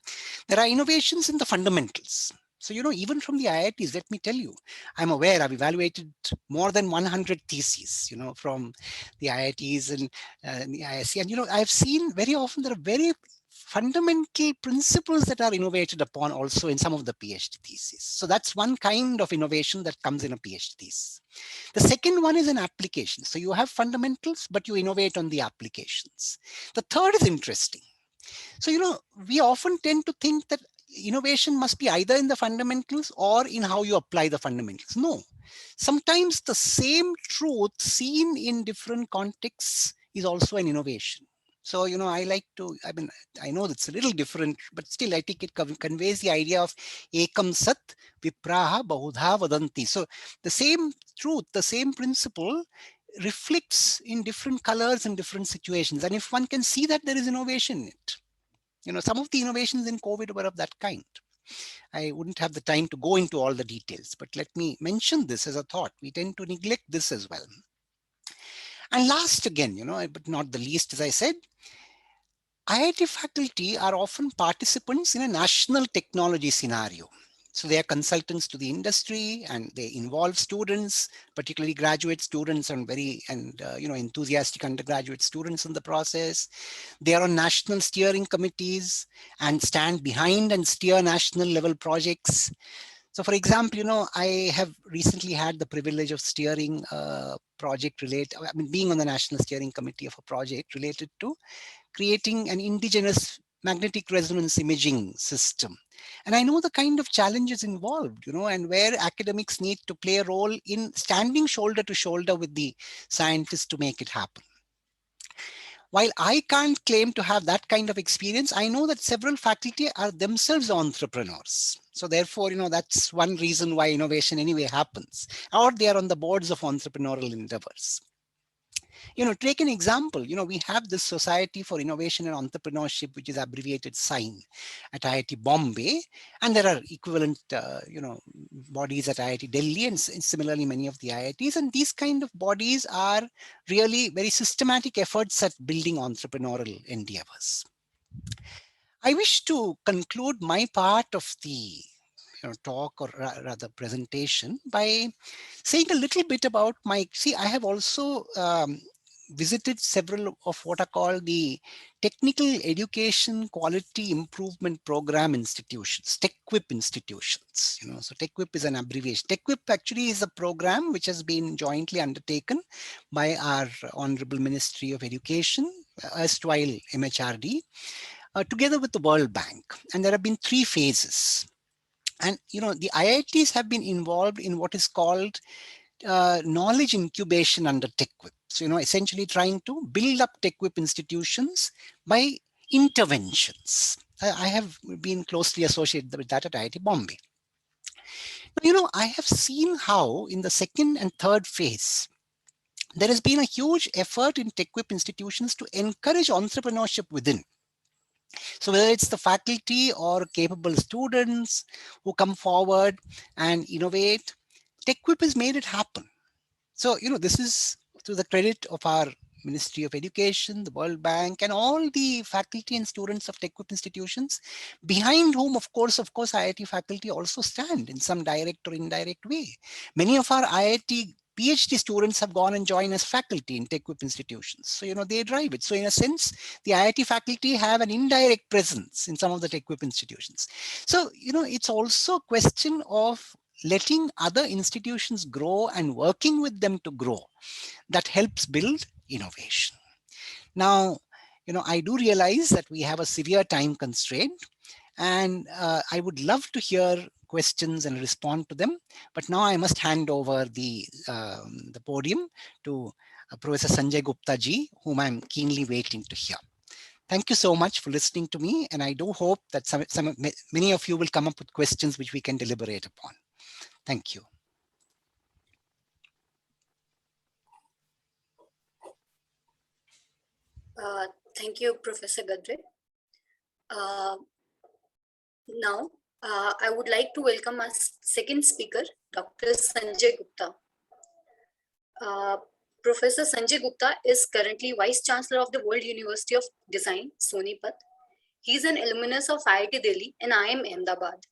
There are innovations in the fundamentals. So, even from the IITs, let me tell you, I'm aware I've evaluated more than 100 theses, from the IITs and the ISC. And, I've seen very often there are very fundamental principles that are innovated upon also in some of the PhD theses. So that's one kind of innovation that comes in a PhD thesis. The second one is an application. So you have fundamentals, but you innovate on the applications. The third is interesting. So, we often tend to think that innovation must be either in the fundamentals or in how you apply the fundamentals. No, sometimes the same truth seen in different contexts is also an innovation. So, I know it's a little different, but still I think it conveys the idea of ekam sat vipraha bahudha vadanti. So the same truth, the same principle reflects in different colors and different situations. And if one can see that there is innovation in it, some of the innovations in COVID were of that kind. I wouldn't have the time to go into all the details, but let me mention this as a thought. We tend to neglect this as well. And last again, but not the least, as I said, IIT faculty are often participants in a national technology scenario. So they are consultants to the industry and they involve students, particularly graduate students and enthusiastic undergraduate students in the process. They are on national steering committees and stand behind and steer national level projects. So for example, I have recently had the privilege of steering a project being on the national steering committee of a project related to creating an indigenous magnetic resonance imaging system. And I know the kind of challenges involved, and where academics need to play a role in standing shoulder to shoulder with the scientists to make it happen. While I can't claim to have that kind of experience, I know that several faculty are themselves entrepreneurs. So therefore, that's one reason why innovation anyway happens, or they are on the boards of entrepreneurial endeavors. Take an example, we have this Society for Innovation and Entrepreneurship, which is abbreviated SIGN at IIT Bombay. And there are equivalent, bodies at IIT Delhi and similarly many of the IITs. And these kind of bodies are really very systematic efforts at building entrepreneurial endeavors. I wish to conclude my part of the talk or rather presentation by saying a little bit about I have also visited several of what are called the Technical Education Quality Improvement Program institutions, TechQuip institutions. So TechQuip is an abbreviation. TechQuip actually is a program which has been jointly undertaken by our Honorable Ministry of Education, erstwhile MHRD, together with the World Bank. And there have been 3 phases. And the IITs have been involved in what is called knowledge incubation under TechQuip. So essentially trying to build up TechQuip institutions by interventions. I have been closely associated with that at IIT Bombay. Now, I have seen how in the second and third phase, there has been a huge effort in TechQuip institutions to encourage entrepreneurship within. So whether it's the faculty or capable students who come forward and innovate, TechQuip has made it happen. So, this is to the credit of our Ministry of Education, the World Bank, and all the faculty and students of TechQuip institutions, behind whom, of course, IIT faculty also stand in some direct or indirect way. Many of our IIT PhD students have gone and joined as faculty in TechQuip institutions. So, they drive it. So in a sense, the IIT faculty have an indirect presence in some of the TechQuip institutions. So, it's also a question of letting other institutions grow and working with them to grow that helps build innovation. Now, I do realize that we have a severe time constraint, and I would love to hear questions and respond to them. But now I must hand over the podium to Professor Sanjay Gupta ji, whom I'm keenly waiting to hear. Thank you so much for listening to me, and I do hope that many of you will come up with questions which we can deliberate upon. Thank you. Thank you, Professor Gadri. Now, I would like to welcome our second speaker, Dr. Sanjay Gupta. Professor Sanjay Gupta is currently Vice Chancellor of the World University of Design, Sonipat. He is an alumnus of IIT Delhi and IIM Ahmedabad.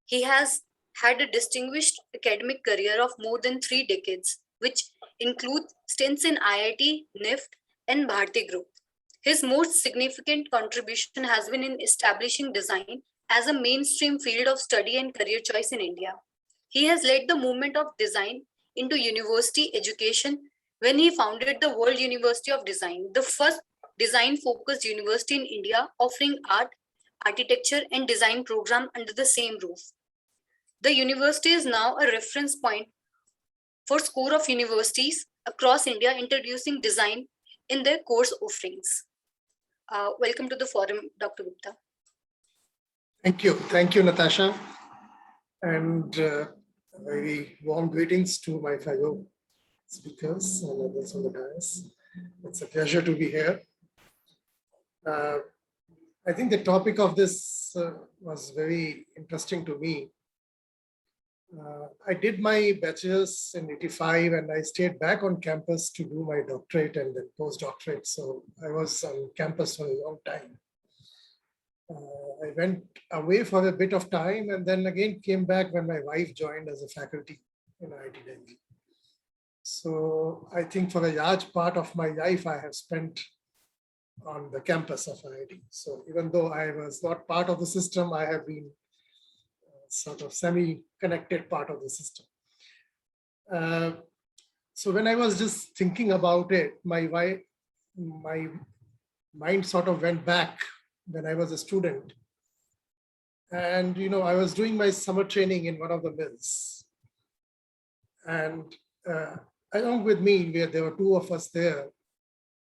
He has had a distinguished academic career of more than 3 decades, which includes stints in IIT, NIFT, and Bharti Group. His most significant contribution has been in establishing design as a mainstream field of study and career choice in India. He has led the movement of design into university education when he founded the World University of Design, the first design-focused university in India offering art, architecture, and design program under the same roof. The university is now a reference point for a score of universities across India introducing design in their course offerings. Welcome to the forum, Dr. Gupta. Thank you, Natasha, and very warm greetings to my fellow speakers and others on the dais. It's a pleasure to be here. I think the topic of this was very interesting to me. I did my bachelor's in 85 and I stayed back on campus to do my doctorate and then postdoctorate. So I was on campus for a long time. I went away for a bit of time and then again came back when my wife joined as a faculty in IIT Delhi. So I think for a large part of my life, I have spent on the campus of IIT. So even though I was not part of the system, I have been sort of semi-connected part of the system. So when I was just thinking about it, my mind sort of went back when I was a student. And, I was doing my summer training in one of the mills. And along with me, where there were 2 of us there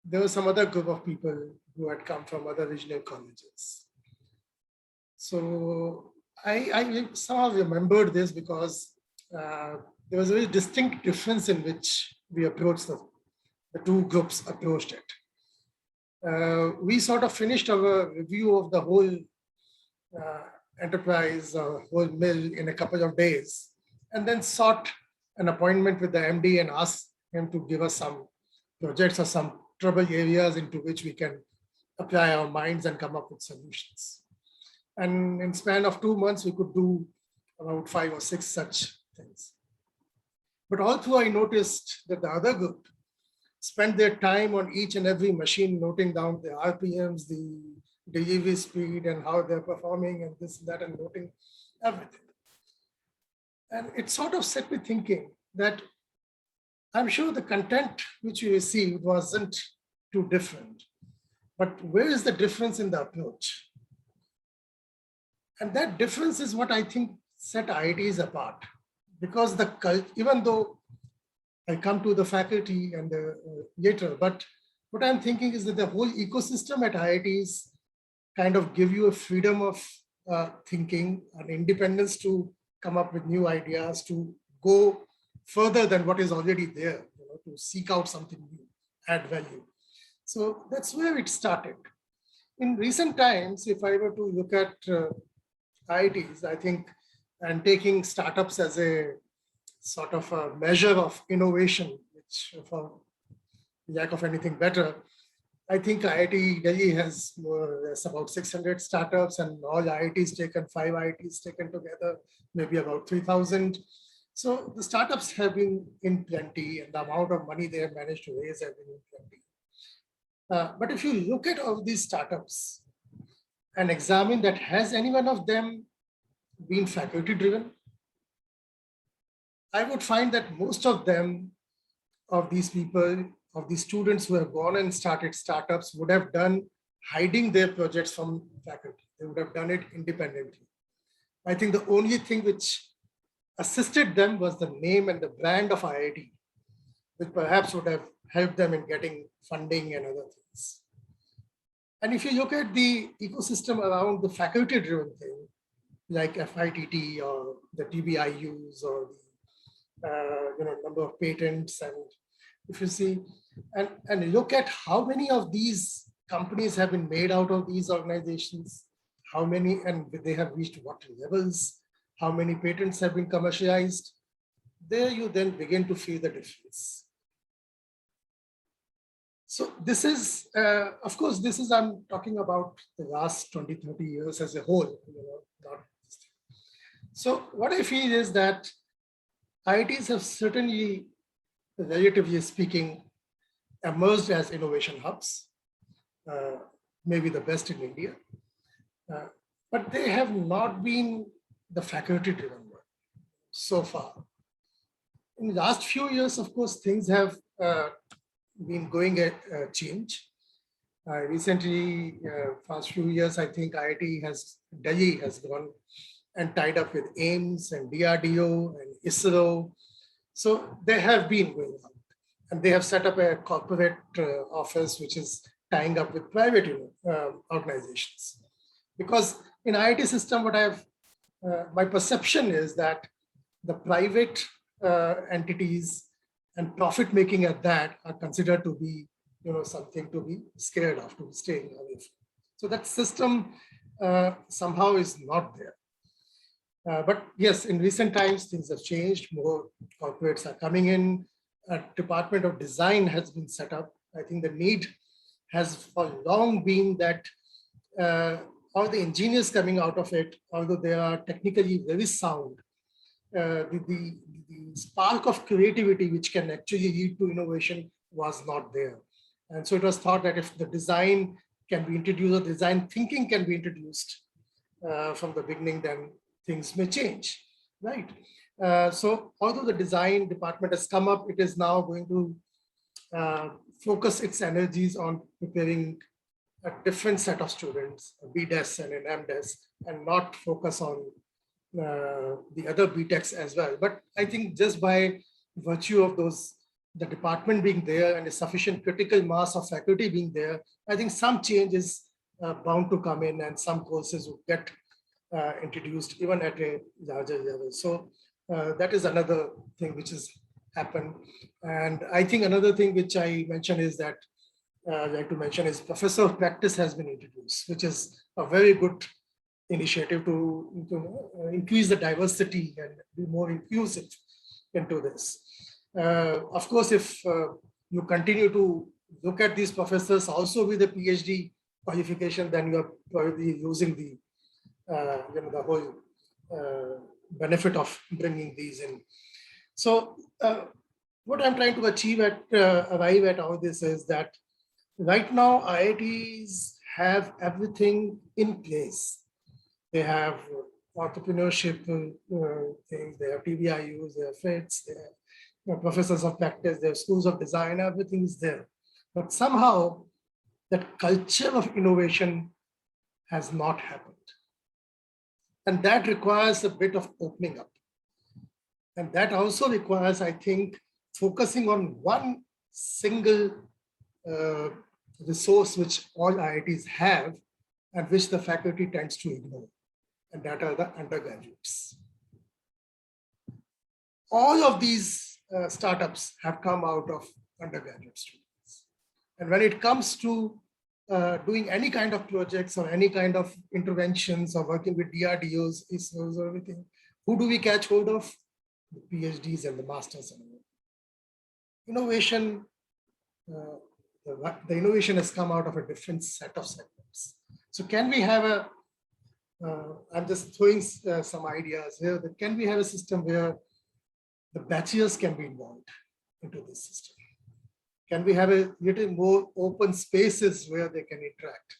was some other group of people who had come from other regional colleges. So I somehow remembered this because there was a very distinct difference in which we approached the 2 groups approached it. We sort of finished our review of the whole enterprise or whole mill in a couple of days, and then sought an appointment with the MD and asked him to give us some projects or some trouble areas into which we can apply our minds and come up with solutions. And in span of 2 months, we could do about 5 or 6 such things. But all through, I noticed that the other group spent their time on each and every machine, noting down the RPMs, the delivery speed, and how they're performing, and this and that, and noting everything. And it sort of set me thinking that I'm sure the content which we received wasn't too different, but where is the difference in the approach? And that difference is what I think set IITs apart, because even though I come to the faculty and later, but what I'm thinking is that the whole ecosystem at IITs kind of give you a freedom of thinking and independence to come up with new ideas, to go further than what is already there, to seek out something new, add value. So that's where it started. in recent times, if I were to look at IITs, I think, and taking startups as a sort of a measure of innovation, which for lack of anything better, I think IIT Delhi has more or less about 600 startups, and all IITs taken, 5 IITs taken together, maybe about 3,000. So the startups have been in plenty, and the amount of money they have managed to raise have been in plenty. But if you look at all these startups and examine that, has any one of them been faculty driven? I would find that most of them, of these people, of these students who have gone and started startups, would have done hiding their projects from faculty. They would have done it independently. I think the only thing which assisted them was the name and the brand of IIT, which perhaps would have helped them in getting funding and other things. And if you look at the ecosystem around the faculty-driven thing, like FITT or the TBIUs or the number of patents, and if you see, and look at how many of these companies have been made out of these organizations, how many, and they have reached what levels, how many patents have been commercialized, there you then begin to feel the difference. So this is, of course, this is, I'm talking about the last 20, 30 years as a whole. Not. So what I feel is that IITs have certainly, relatively speaking, emerged as innovation hubs, maybe the best in India, but they have not been the faculty-driven one so far. In the last few years, of course, things have been going at change. Recently, past few years, I think Delhi has gone and tied up with AIMS and DRDO and ISRO. So they have been going out, and they have set up a corporate office which is tying up with private organizations. Because in IIT system, what my perception is that the private entities and profit making at that are considered to be, something to be scared of, to be staying away from. So that system somehow is not there. But yes, in recent times, things have changed. More corporates are coming in. A Department of Design has been set up. I think the need has for long been that all the engineers coming out of it, although they are technically very sound, the spark of creativity which can actually lead to innovation was not there. And so it was thought that if the design can be introduced, or design thinking can be introduced from the beginning, then things may change, right? So although the design department has come up, it is now going to focus its energies on preparing a different set of students, a BDES and an MDES, and not focus on the other BTechs as well. But I think just by virtue of the department being there and a sufficient critical mass of faculty being there, I think some change is bound to come in, and some courses will get introduced even at a larger level. So that is another thing which has happened. And I think another thing which I mentioned is that I'd like to mention is Professor of Practice has been introduced, which is a very good initiative to increase the diversity and be more inclusive into this. Of course, if you continue to look at these professors also with a PhD qualification, then you are probably losing the whole benefit of bringing these in. So what I'm trying to arrive at all this is that right now IITs have everything in place. They have entrepreneurship things, they have TBIUs, they have FITs, they have professors of practice, they have schools of design, everything is there. But somehow that culture of innovation has not happened. And that requires a bit of opening up. And that also requires, I think, focusing on one single resource which all IITs have and which the faculty tends to ignore, and that are the undergraduates. All of these startups have come out of undergraduate students. And when it comes to doing any kind of projects or any kind of interventions or working with DRDOs, ISROs or everything, who do we catch hold of? The PhDs and the masters. Innovation, the innovation has come out of a different set of segments. So can we have a, I'm just throwing some ideas here, that can we have a system where the bachelors can be involved into this system? Can we have a little more open spaces where they can interact?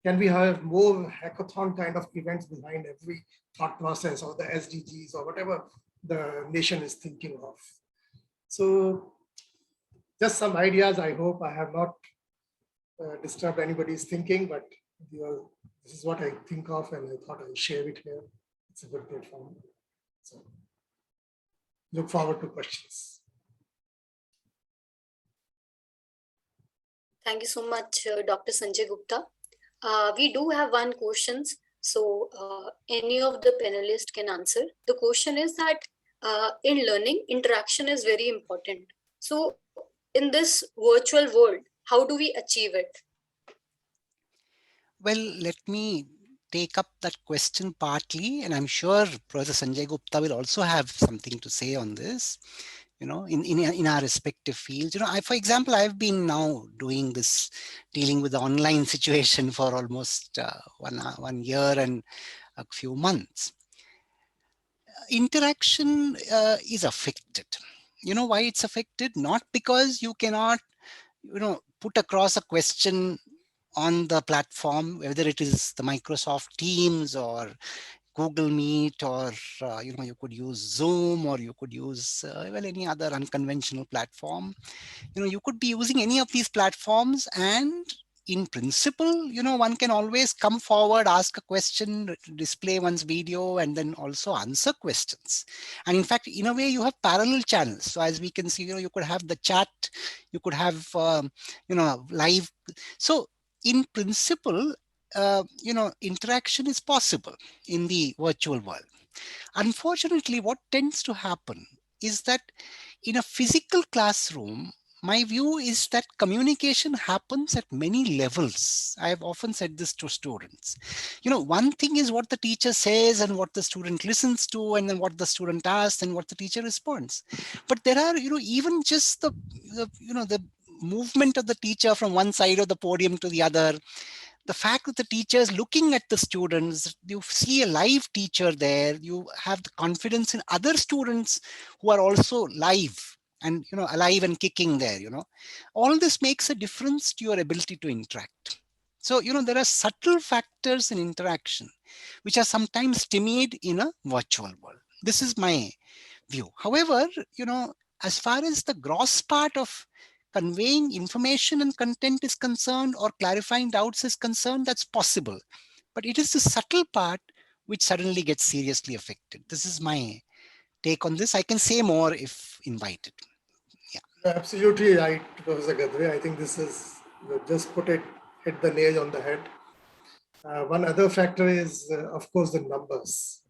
Can we have more hackathon kind of events behind every thought process or the SDGs or whatever the nation is thinking of? So just some ideas. I hope I have not disturbed anybody's thinking, but this is what I think of, and I thought I'll share it here. It's a good platform. So look forward to questions. Thank you so much, Dr. Sanjay Gupta. We do have one question, so any of the panelists can answer. The question is that in learning, interaction is very important. So in this virtual world, how do we achieve it? Well, let me take up that question partly, and I'm sure Professor Sanjay Gupta will also have something to say on this, in our respective fields. For example, I've been now doing this, dealing with the online situation for almost 1 year and a few months. Interaction is affected. You know why it's affected? Not because you cannot, put across a question on the platform, whether it is the Microsoft Teams or Google Meet, or you could use Zoom, or you could use any other unconventional platform. You could be using any of these platforms, and in principle, one can always come forward, ask a question, display one's video, and then also answer questions. And in fact, in a way, you have parallel channels. So as we can see, you could have the chat, you could have, live. So in principle, interaction is possible in the virtual world. Unfortunately, what tends to happen is that in a physical classroom, my view is that communication happens at many levels. I have often said this to students. One thing is what the teacher says and what the student listens to, and then what the student asks and what the teacher responds. But there are, even just the movement of the teacher from one side of the podium to the other, the fact that the teacher is looking at the students, you see a live teacher there, you have the confidence in other students who are also live and alive and kicking there. All this makes a difference to your ability to interact. So there are subtle factors in interaction which are sometimes timid in a virtual world. This is my view. However, as far as the gross part of conveying information and content is concerned, or clarifying doubts is concerned, that's possible. But it is the subtle part which suddenly gets seriously affected. This is my take on this. I can say more if invited. Yeah. Absolutely right, Professor Gadri. I think this is, you just hit the nail on the head. One other factor is, of course, the numbers.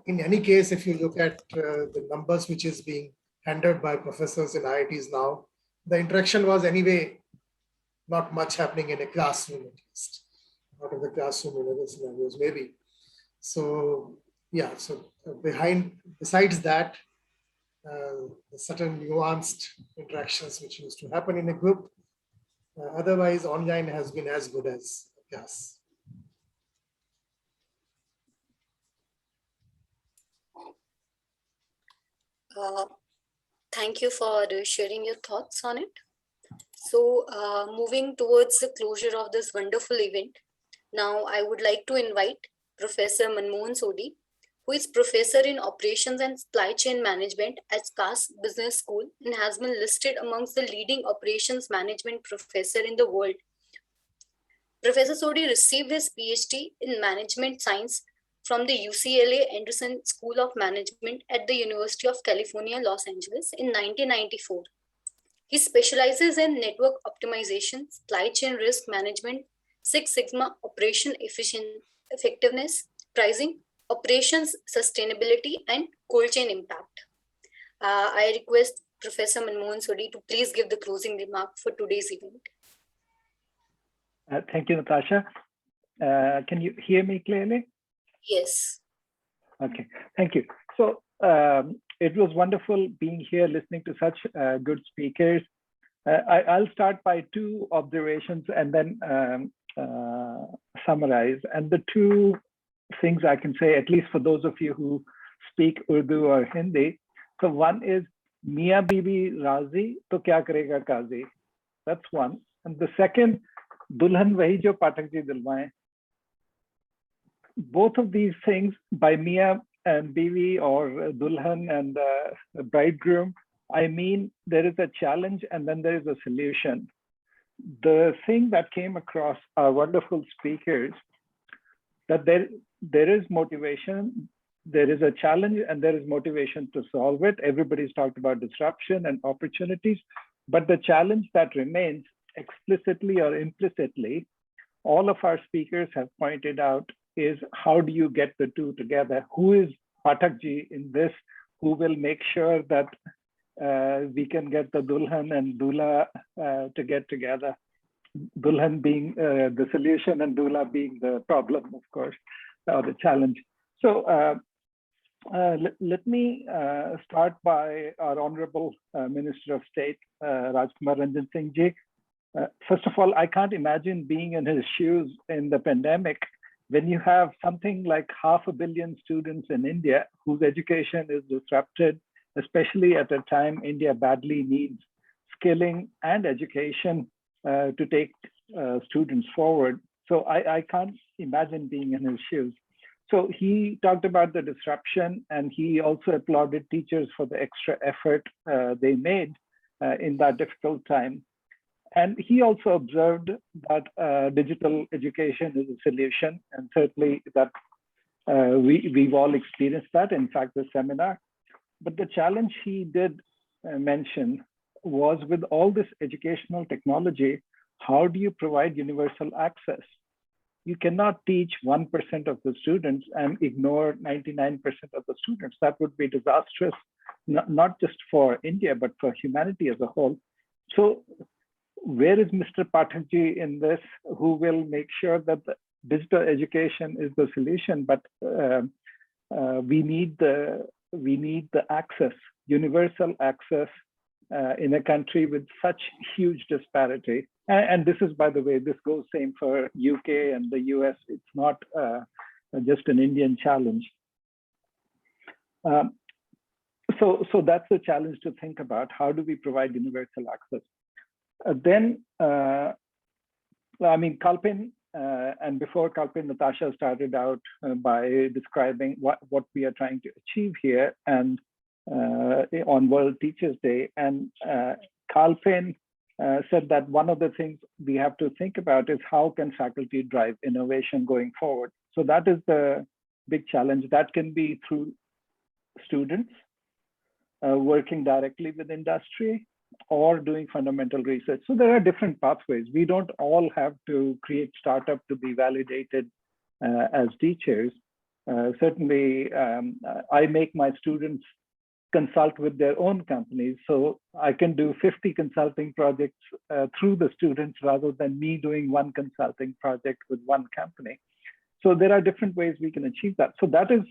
In any case, if you look at the numbers which is being handled by professors in IITs now, the interaction was anyway not much happening in a classroom, at least. Out of the classroom in other scenarios, maybe. So, yeah, so besides that, the certain nuanced interactions which used to happen in a group, otherwise online has been as good as class. Thank you for sharing your thoughts on it. So moving towards the closure of this wonderful event, now I would like to invite Professor Manmohan Sodhi, who is Professor in Operations and Supply Chain Management at SCAS Business School and has been listed amongst the leading operations management professor in the world. Professor Sodhi received his PhD in Management Science from the UCLA Anderson School of Management at the University of California, Los Angeles in 1994. He specializes in network optimization, supply chain risk management, Six Sigma operation effectiveness, pricing, operations sustainability, and cold chain impact. I request Professor Manmohan Sodhi to please give the closing remark for today's event. Thank you, Natasha. Can you hear me clearly? Yes. Okay, thank you. So it was wonderful being here, listening to such good speakers. I'll start by two observations and then summarize. And the two things I can say, at least for those of you who speak Urdu or Hindi. So one is, Mia Bibi Razi, to kya karega Kazi? That's one. And the second, Dulhan Wahi Jo Pathak Ji Dilwaye. Both of these things by Mia and Bibi or Dulhan and bridegroom, I mean, there is a challenge and then there is a solution. The thing that came across our wonderful speakers, that there is motivation, there is a challenge and there is motivation to solve it. Everybody's talked about disruption and opportunities, but the challenge that remains explicitly or implicitly, all of our speakers have pointed out, is how do you get the two together? Who is Pathakji in this? Who will make sure that we can get the Dulhan and Dula to get together? Dulhan being the solution and Dula being the problem, of course, or the challenge. So let me start by our Honorable Minister of State, Rajkumar Ranjan Singh Ji. First of all, I can't imagine being in his shoes in the pandemic when you have something like 500 million students in India whose education is disrupted, especially at a time India badly needs skilling and education to take students forward. So I can't imagine being in his shoes. So he talked about the disruption and he also applauded teachers for the extra effort they made in that difficult time. And he also observed that digital education is a solution, and certainly that we've all experienced that, in fact, the seminar. But the challenge he did mention was, with all this educational technology, how do you provide universal access? You cannot teach 1% of the students and ignore 99% of the students. That would be disastrous, not just for India, but for humanity as a whole. So where is Mr. Pathakji in this, who will make sure that the digital education is the solution, but we need the access, universal access in a country with such huge disparity. And this is, by the way, this goes same for UK and the US. It's not just an Indian challenge. So that's the challenge to think about. How do we provide universal access? Then, I mean, Kalpin, and before Kalpin, Natasha started out by describing what we are trying to achieve here and on World Teachers Day. And Kalpin said that one of the things we have to think about is how can faculty drive innovation going forward? So that is the big challenge. That can be through students working directly with industry, or doing fundamental research. So there are different pathways. We don't all have to create startup to be validated as teachers. Certainly, I make my students consult with their own companies. So I can do 50 consulting projects through the students rather than me doing one consulting project with one company. So there are different ways we can achieve that. So that is,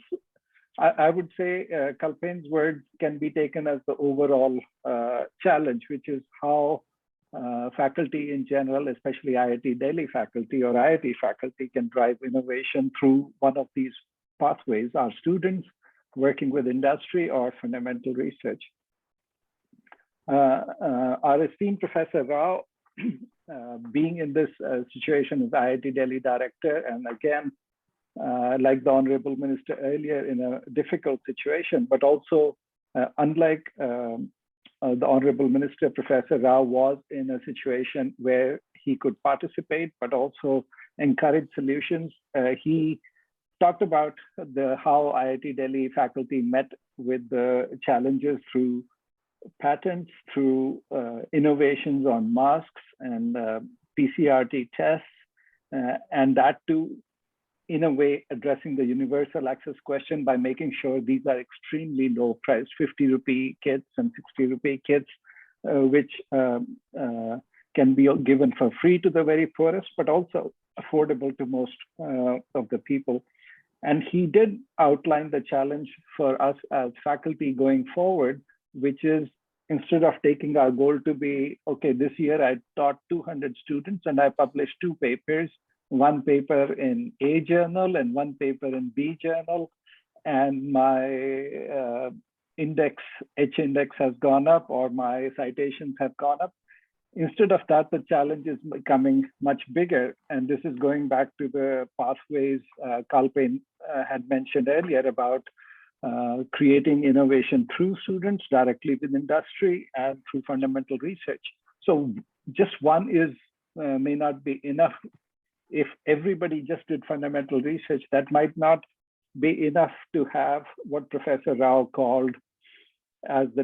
I would say, Kalpin's words can be taken as the overall challenge, which is how faculty in general, especially IIT Delhi faculty or IIT faculty, can drive innovation through one of these pathways, our students working with industry or fundamental research. Our esteemed Professor Rao, being in this situation as IIT Delhi director, and again, like the Honorable Minister earlier, in a difficult situation, but also unlike the Honorable Minister, Professor Rao was in a situation where he could participate, but also encourage solutions. He talked about how IIT Delhi faculty met with the challenges through patents, through innovations on masks and PCRT tests, and that too in a way, addressing the universal access question by making sure these are extremely low priced 50 rupee kits and 60 rupee kits, which can be given for free to the very poorest, but also affordable to most of the people. And he did outline the challenge for us as faculty going forward, which is instead of taking our goal to be, okay, this year I taught 200 students and I published 2 papers, one paper in A journal and one paper in B journal, and my H index has gone up or my citations have gone up. Instead of that, the challenge is becoming much bigger. And this is going back to the pathways Kalpen had mentioned earlier about creating innovation through students directly with industry and through fundamental research. So just one is may not be enough. If everybody just did fundamental research, that might not be enough to have what Professor Rao called as the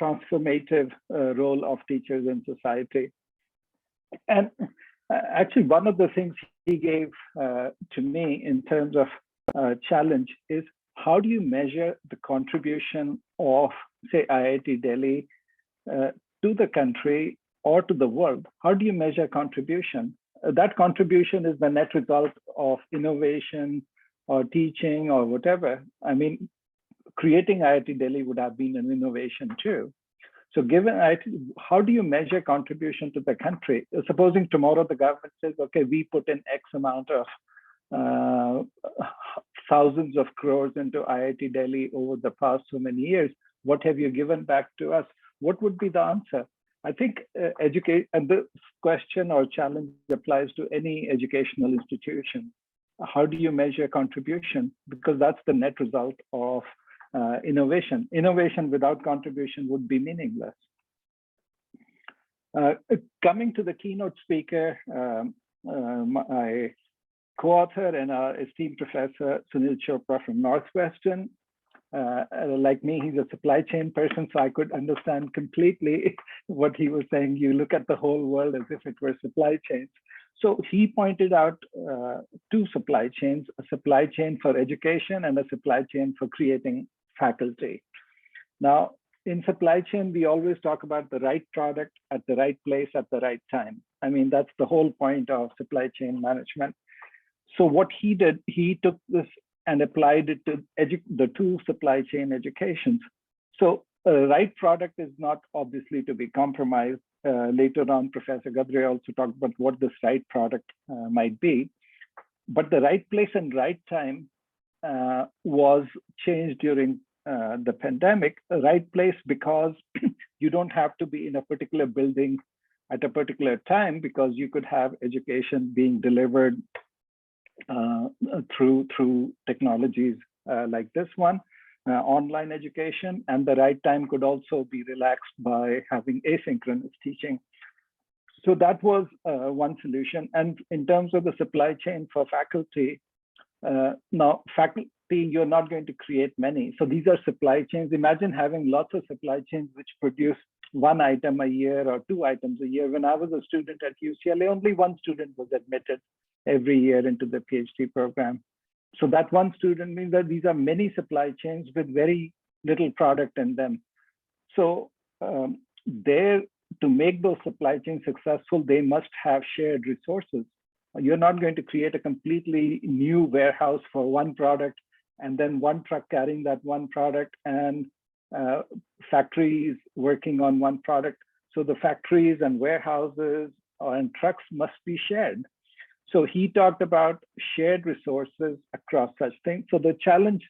transformative role of teachers in society. And actually, one of the things he gave to me in terms of challenge is how do you measure the contribution of, say, IIT Delhi to the country or to the world? How do you measure contribution? That contribution is the net result of innovation or teaching or whatever. I mean, creating IIT Delhi would have been an innovation too. So given IIT, how do you measure contribution to the country? Supposing tomorrow the government says, okay, we put in X amount of thousands of crores into IIT Delhi over the past so many years, what have you given back to us? What would be the answer? I think and this question or challenge applies to any educational institution. How do you measure contribution? Because that's the net result of innovation. Innovation without contribution would be meaningless. Coming to the keynote speaker, my co-author and our esteemed professor, Sunil Chopra from Northwestern. Like me, he's a supply chain person, so I could understand completely what he was saying. You look at the whole world as if it were supply chains. So he pointed out 2 supply chains, a supply chain for education and a supply chain for creating faculty. Now, in supply chain, we always talk about the right product at the right place at the right time. I mean, that's the whole point of supply chain management. So what he did, he took this and applied it to the 2 supply chain educations. So a right product is not obviously to be compromised. Later on, Professor Gadri also talked about what this right product might be. But the right place and right time was changed during the pandemic. A right place because you don't have to be in a particular building at a particular time, because you could have education being delivered through technologies like this one, online education. And the right time could also be relaxed by having asynchronous teaching. So that was one solution. And in terms of the supply chain for faculty, now faculty, you're not going to create many. So these are supply chains. Imagine having lots of supply chains which produce 1 item a year or 2 items a year. When I was a student at UCLA, only 1 student was admitted every year into the PhD program. So that 1 student means that these are many supply chains with very little product in them. So to make those supply chains successful, they must have shared resources. You're not going to create a completely new warehouse for 1 product and then 1 truck carrying that 1 product and factories working on 1 product. So the factories and warehouses and trucks must be shared. So he talked about shared resources across such things. So the challenge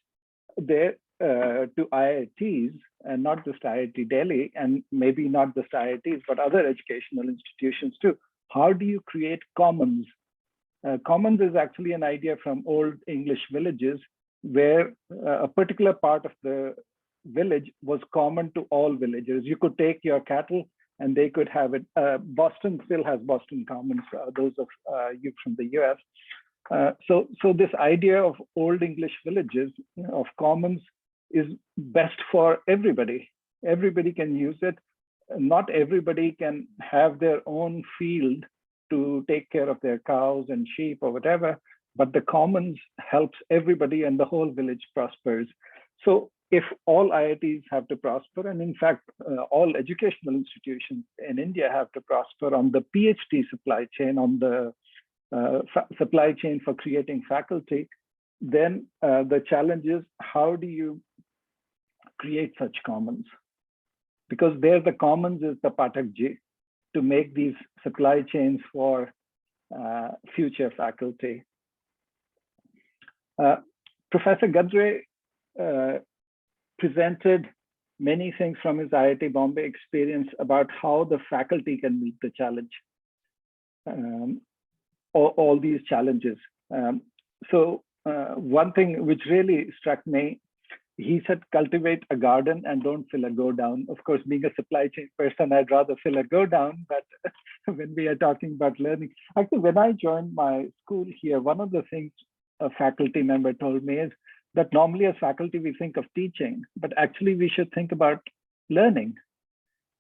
there to IITs, and not just IIT Delhi, and maybe not just IITs, but other educational institutions too. How do you create commons? Commons is actually an idea from old English villages where a particular part of the village was common to all villagers. You could take your cattle and they could have it. Boston still has Boston Commons, those of you from the US. So this idea of old English villages, of commons, is best for everybody. Everybody can use it. Not everybody can have their own field to take care of their cows and sheep or whatever, but the commons helps everybody and the whole village prospers. So if all IITs have to prosper, and in fact, all educational institutions in India have to prosper on the PhD supply chain, on the supply chain for creating faculty, then the challenge is, how do you create such commons? Because there the commons is the Pathakji to make these supply chains for future faculty. Professor Gadri presented many things from his IIT Bombay experience about how the faculty can meet the challenge, all these challenges. So one thing which really struck me, he said, cultivate a garden and don't fill a go down. Of course, being a supply chain person, I'd rather fill a go down, but when we are talking about learning, actually, when I joined my school here, one of the things a faculty member told me is that normally as faculty, we think of teaching, but actually we should think about learning,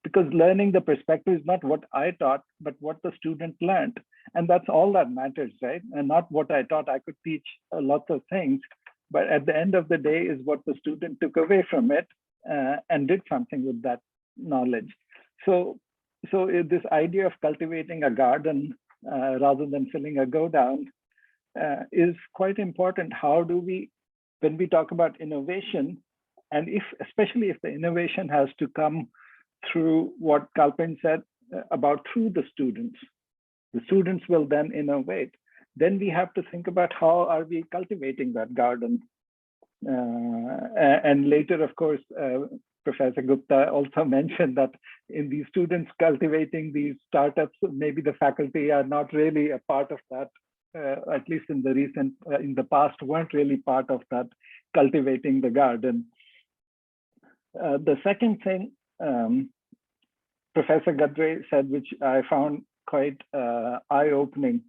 because learning, the perspective is not what I taught, but what the student learned. And that's all that matters, right? And not what I taught. I could teach lots of things, but at the end of the day is what the student took away from it and did something with that knowledge. So this idea of cultivating a garden rather than filling a go down is quite important. How do we, when we talk about innovation, and especially if the innovation has to come through what Kalpin said about through the students will then innovate. Then we have to think about how are we cultivating that garden. And later, of course, Professor Gupta also mentioned that in these students cultivating these startups, maybe the faculty are not really a part of that, at least in the past, weren't really part of that cultivating the garden. The second thing Professor Gadri said, which I found quite eye-opening,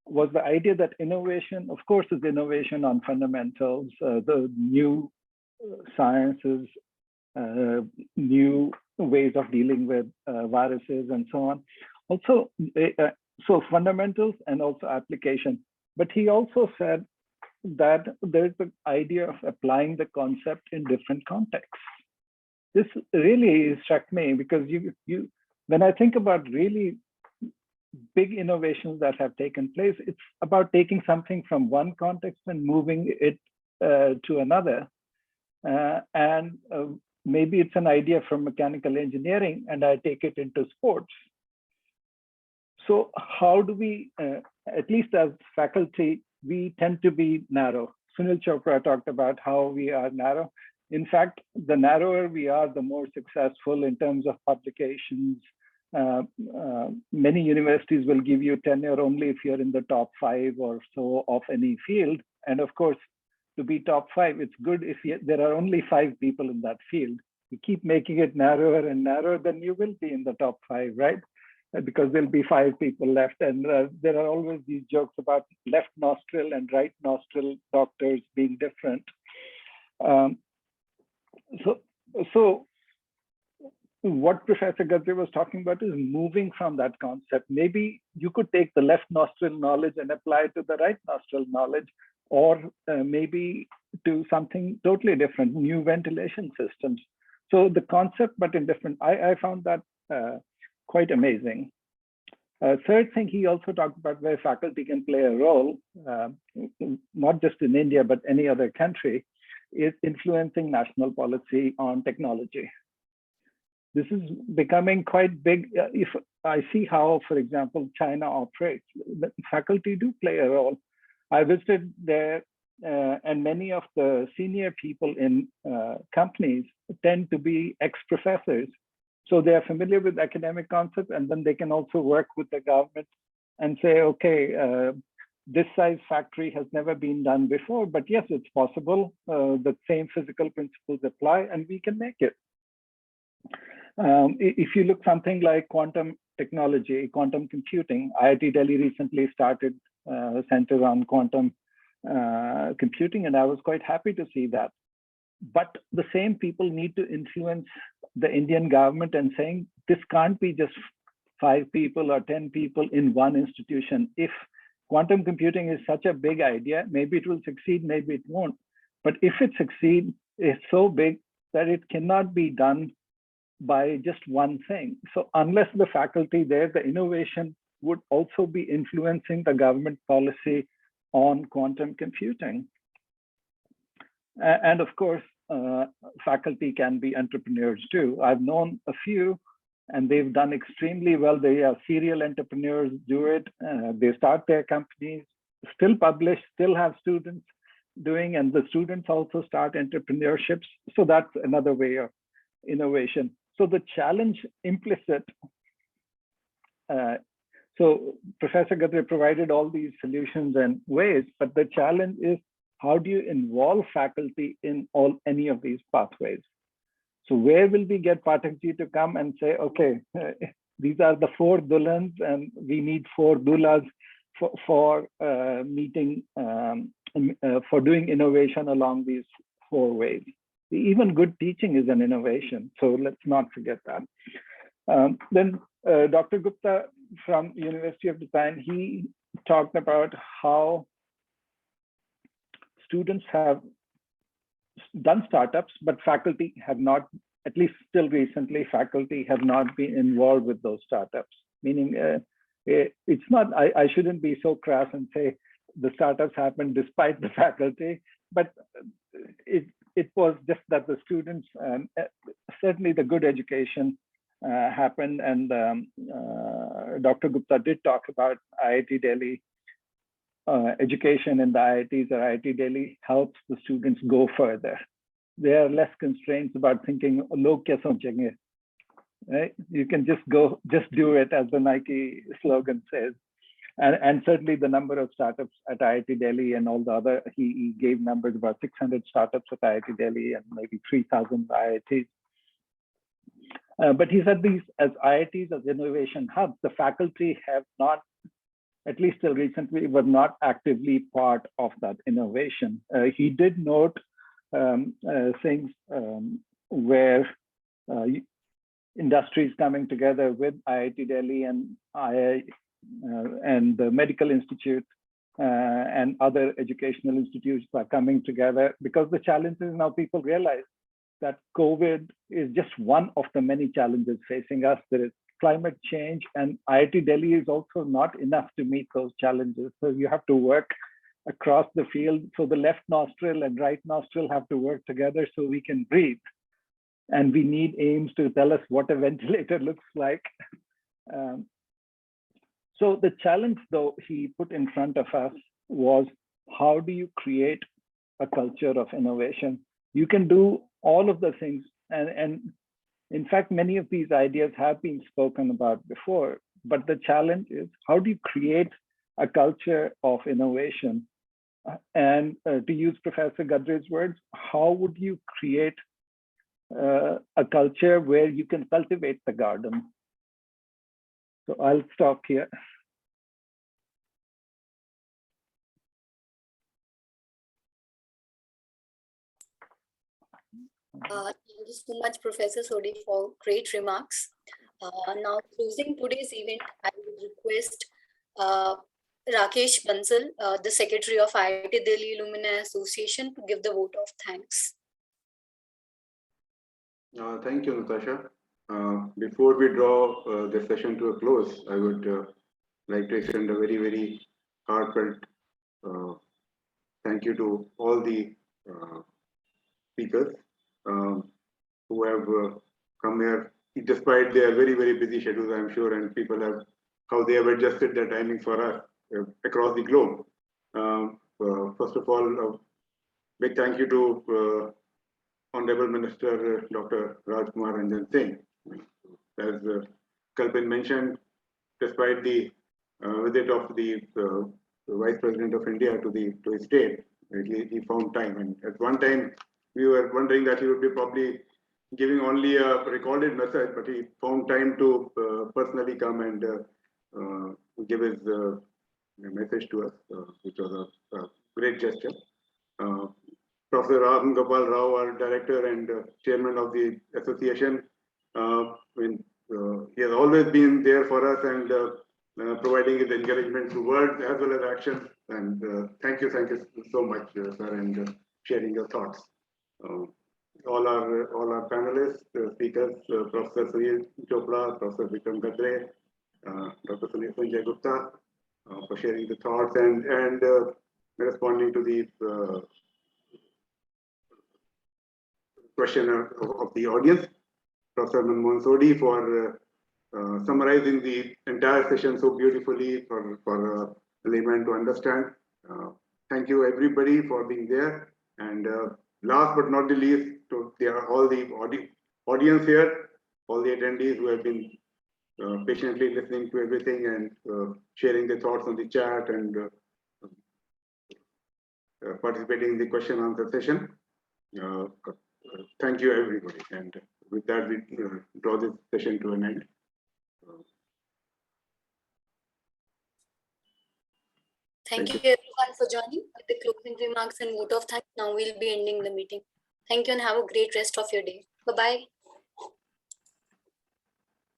was the idea that innovation, of course, is innovation on fundamentals, the new sciences, new ways of dealing with viruses and so on. Also, so fundamentals and also application. But he also said that there's the idea of applying the concept in different contexts. This really struck me because when I think about really big innovations that have taken place, it's about taking something from one context and moving it to another. And maybe it's an idea from mechanical engineering and I take it into sports. So how do we, at least as faculty, we tend to be narrow. Sunil Chopra talked about how we are narrow. In fact, the narrower we are, the more successful in terms of publications. Many universities will give you tenure only if you're in the top 5 or so of any field. And of course, to be top 5, it's good if there are only 5 people in that field. You keep making it narrower and narrower, then you will be in the top 5, right? Because there'll be 5 people left. And there are always these jokes about left nostril and right nostril doctors being different. So what Professor Gadri was talking about is moving from that concept. Maybe you could take the left nostril knowledge and apply it to the right nostril knowledge, or maybe do something totally different, new ventilation systems. So the concept, but in different, I found that quite amazing. Third thing he also talked about where faculty can play a role, not just in India, but any other country, is influencing national policy on technology. This is becoming quite big. If I see how, for example, China operates, the faculty do play a role. I visited there and many of the senior people in companies tend to be ex-professors. So they are familiar with academic concepts, and then they can also work with the government and say, okay, this size factory has never been done before, but yes, it's possible. The same physical principles apply and we can make it. If you look something like quantum technology, quantum computing, IIT Delhi recently started a center on quantum computing, and I was quite happy to see that. But the same people need to influence the Indian government and saying, this can't be just 5 people or 10 people in one institution. If quantum computing is such a big idea. Maybe it will succeed, maybe it won't. But if it succeeds, it's so big that it cannot be done by just one thing. So unless the faculty there, the innovation would also be influencing the government policy on quantum computing. And of course, faculty can be entrepreneurs too. I've known a few and they've done extremely well. They are serial entrepreneurs, do it. They start their companies, still publish, still have students doing, and the students also start entrepreneurships. So that's another way of innovation. So the challenge implicit, so Professor Gadri provided all these solutions and ways, but the challenge is how do you involve faculty in any of these pathways? So where will we get Pathakji to come and say, okay, these are the 4 dulhans and we need 4 dulhas for meeting, for doing innovation along these 4 ways. Even good teaching is an innovation, so let's not forget that. Then Dr. Gupta from University of Design, he talked about how students have done startups, but faculty have not, at least still recently, faculty have not been involved with those startups. Meaning, it's not, I shouldn't be so crass and say the startups happened despite the faculty, but it was just that the students, certainly the good education happened. And Dr. Gupta did talk about IIT Delhi. Education in the IITs or IIT Delhi helps the students go further. There are less constraints about thinking, log kya sochenge, right? You can just go, just do it, as the Nike slogan says. And certainly the number of startups at IIT Delhi and all the other, he gave numbers about 600 startups at IIT Delhi and maybe 3,000 IITs. But he said these, as IITs, as innovation hubs, the faculty have not, at least till recently, were not actively part of that innovation. He did note things where industries coming together with IIT Delhi and the Medical Institute and other educational institutes are coming together, because the challenge is now people realize that COVID is just one of the many challenges facing us. There is climate change, and IIT Delhi is also not enough to meet those challenges. So you have to work across the field. So the left nostril and right nostril have to work together so we can breathe. And we need aims to tell us what a ventilator looks like. So the challenge, though, he put in front of us was, how do you create a culture of innovation? You can do all of the things, and in fact, many of these ideas have been spoken about before, but the challenge is, how do you create a culture of innovation? And to use Professor Gadri's words, how would you create a culture where you can cultivate the garden? So I'll stop here. Thank you so much, Professor Sodhi, for great remarks. Now, closing today's event, I would request Rakesh Bansal, the Secretary of IIT Delhi Alumni Association, to give the vote of thanks. Thank you, Natasha. Before we draw the session to a close, I would like to extend a very, very heartfelt thank you to all the speakers who have come here, despite their very, very busy schedules, I'm sure, and people have, how they have adjusted their timing for us across the globe. First of all, a big thank you to Honorable Minister Dr. Rajkumar Ranjan Singh. As Kalpin mentioned, despite the visit of the Vice President of India to his state, he found time. And at one time, we were wondering that he would be probably giving only a recorded message, but he found time to personally come and give his message to us, which was a great gesture. Professor Gopal Rao, our director and chairman of the association, he has always been there for us, and providing his encouragement through words as well as action. And thank you so much, sir, and sharing your thoughts. All our panelists, speakers, Professor Sunil Chopra, Professor Vikram Gadri, Dr. Sanjay Gupta, for sharing the thoughts and responding to the question of the audience. Professor Manmohan Sodhi for summarizing the entire session so beautifully for layman to understand. Thank you everybody for being there. And last but not the least, to all the audience here, all the attendees who have been patiently listening to everything and sharing their thoughts on the chat and participating in the question and answer session. Thank you everybody. And with that, we draw this session to an end. Thank you everyone for joining. With the closing remarks and vote of thanks, now we'll be ending the meeting. Thank you and have a great rest of your day. Bye-bye.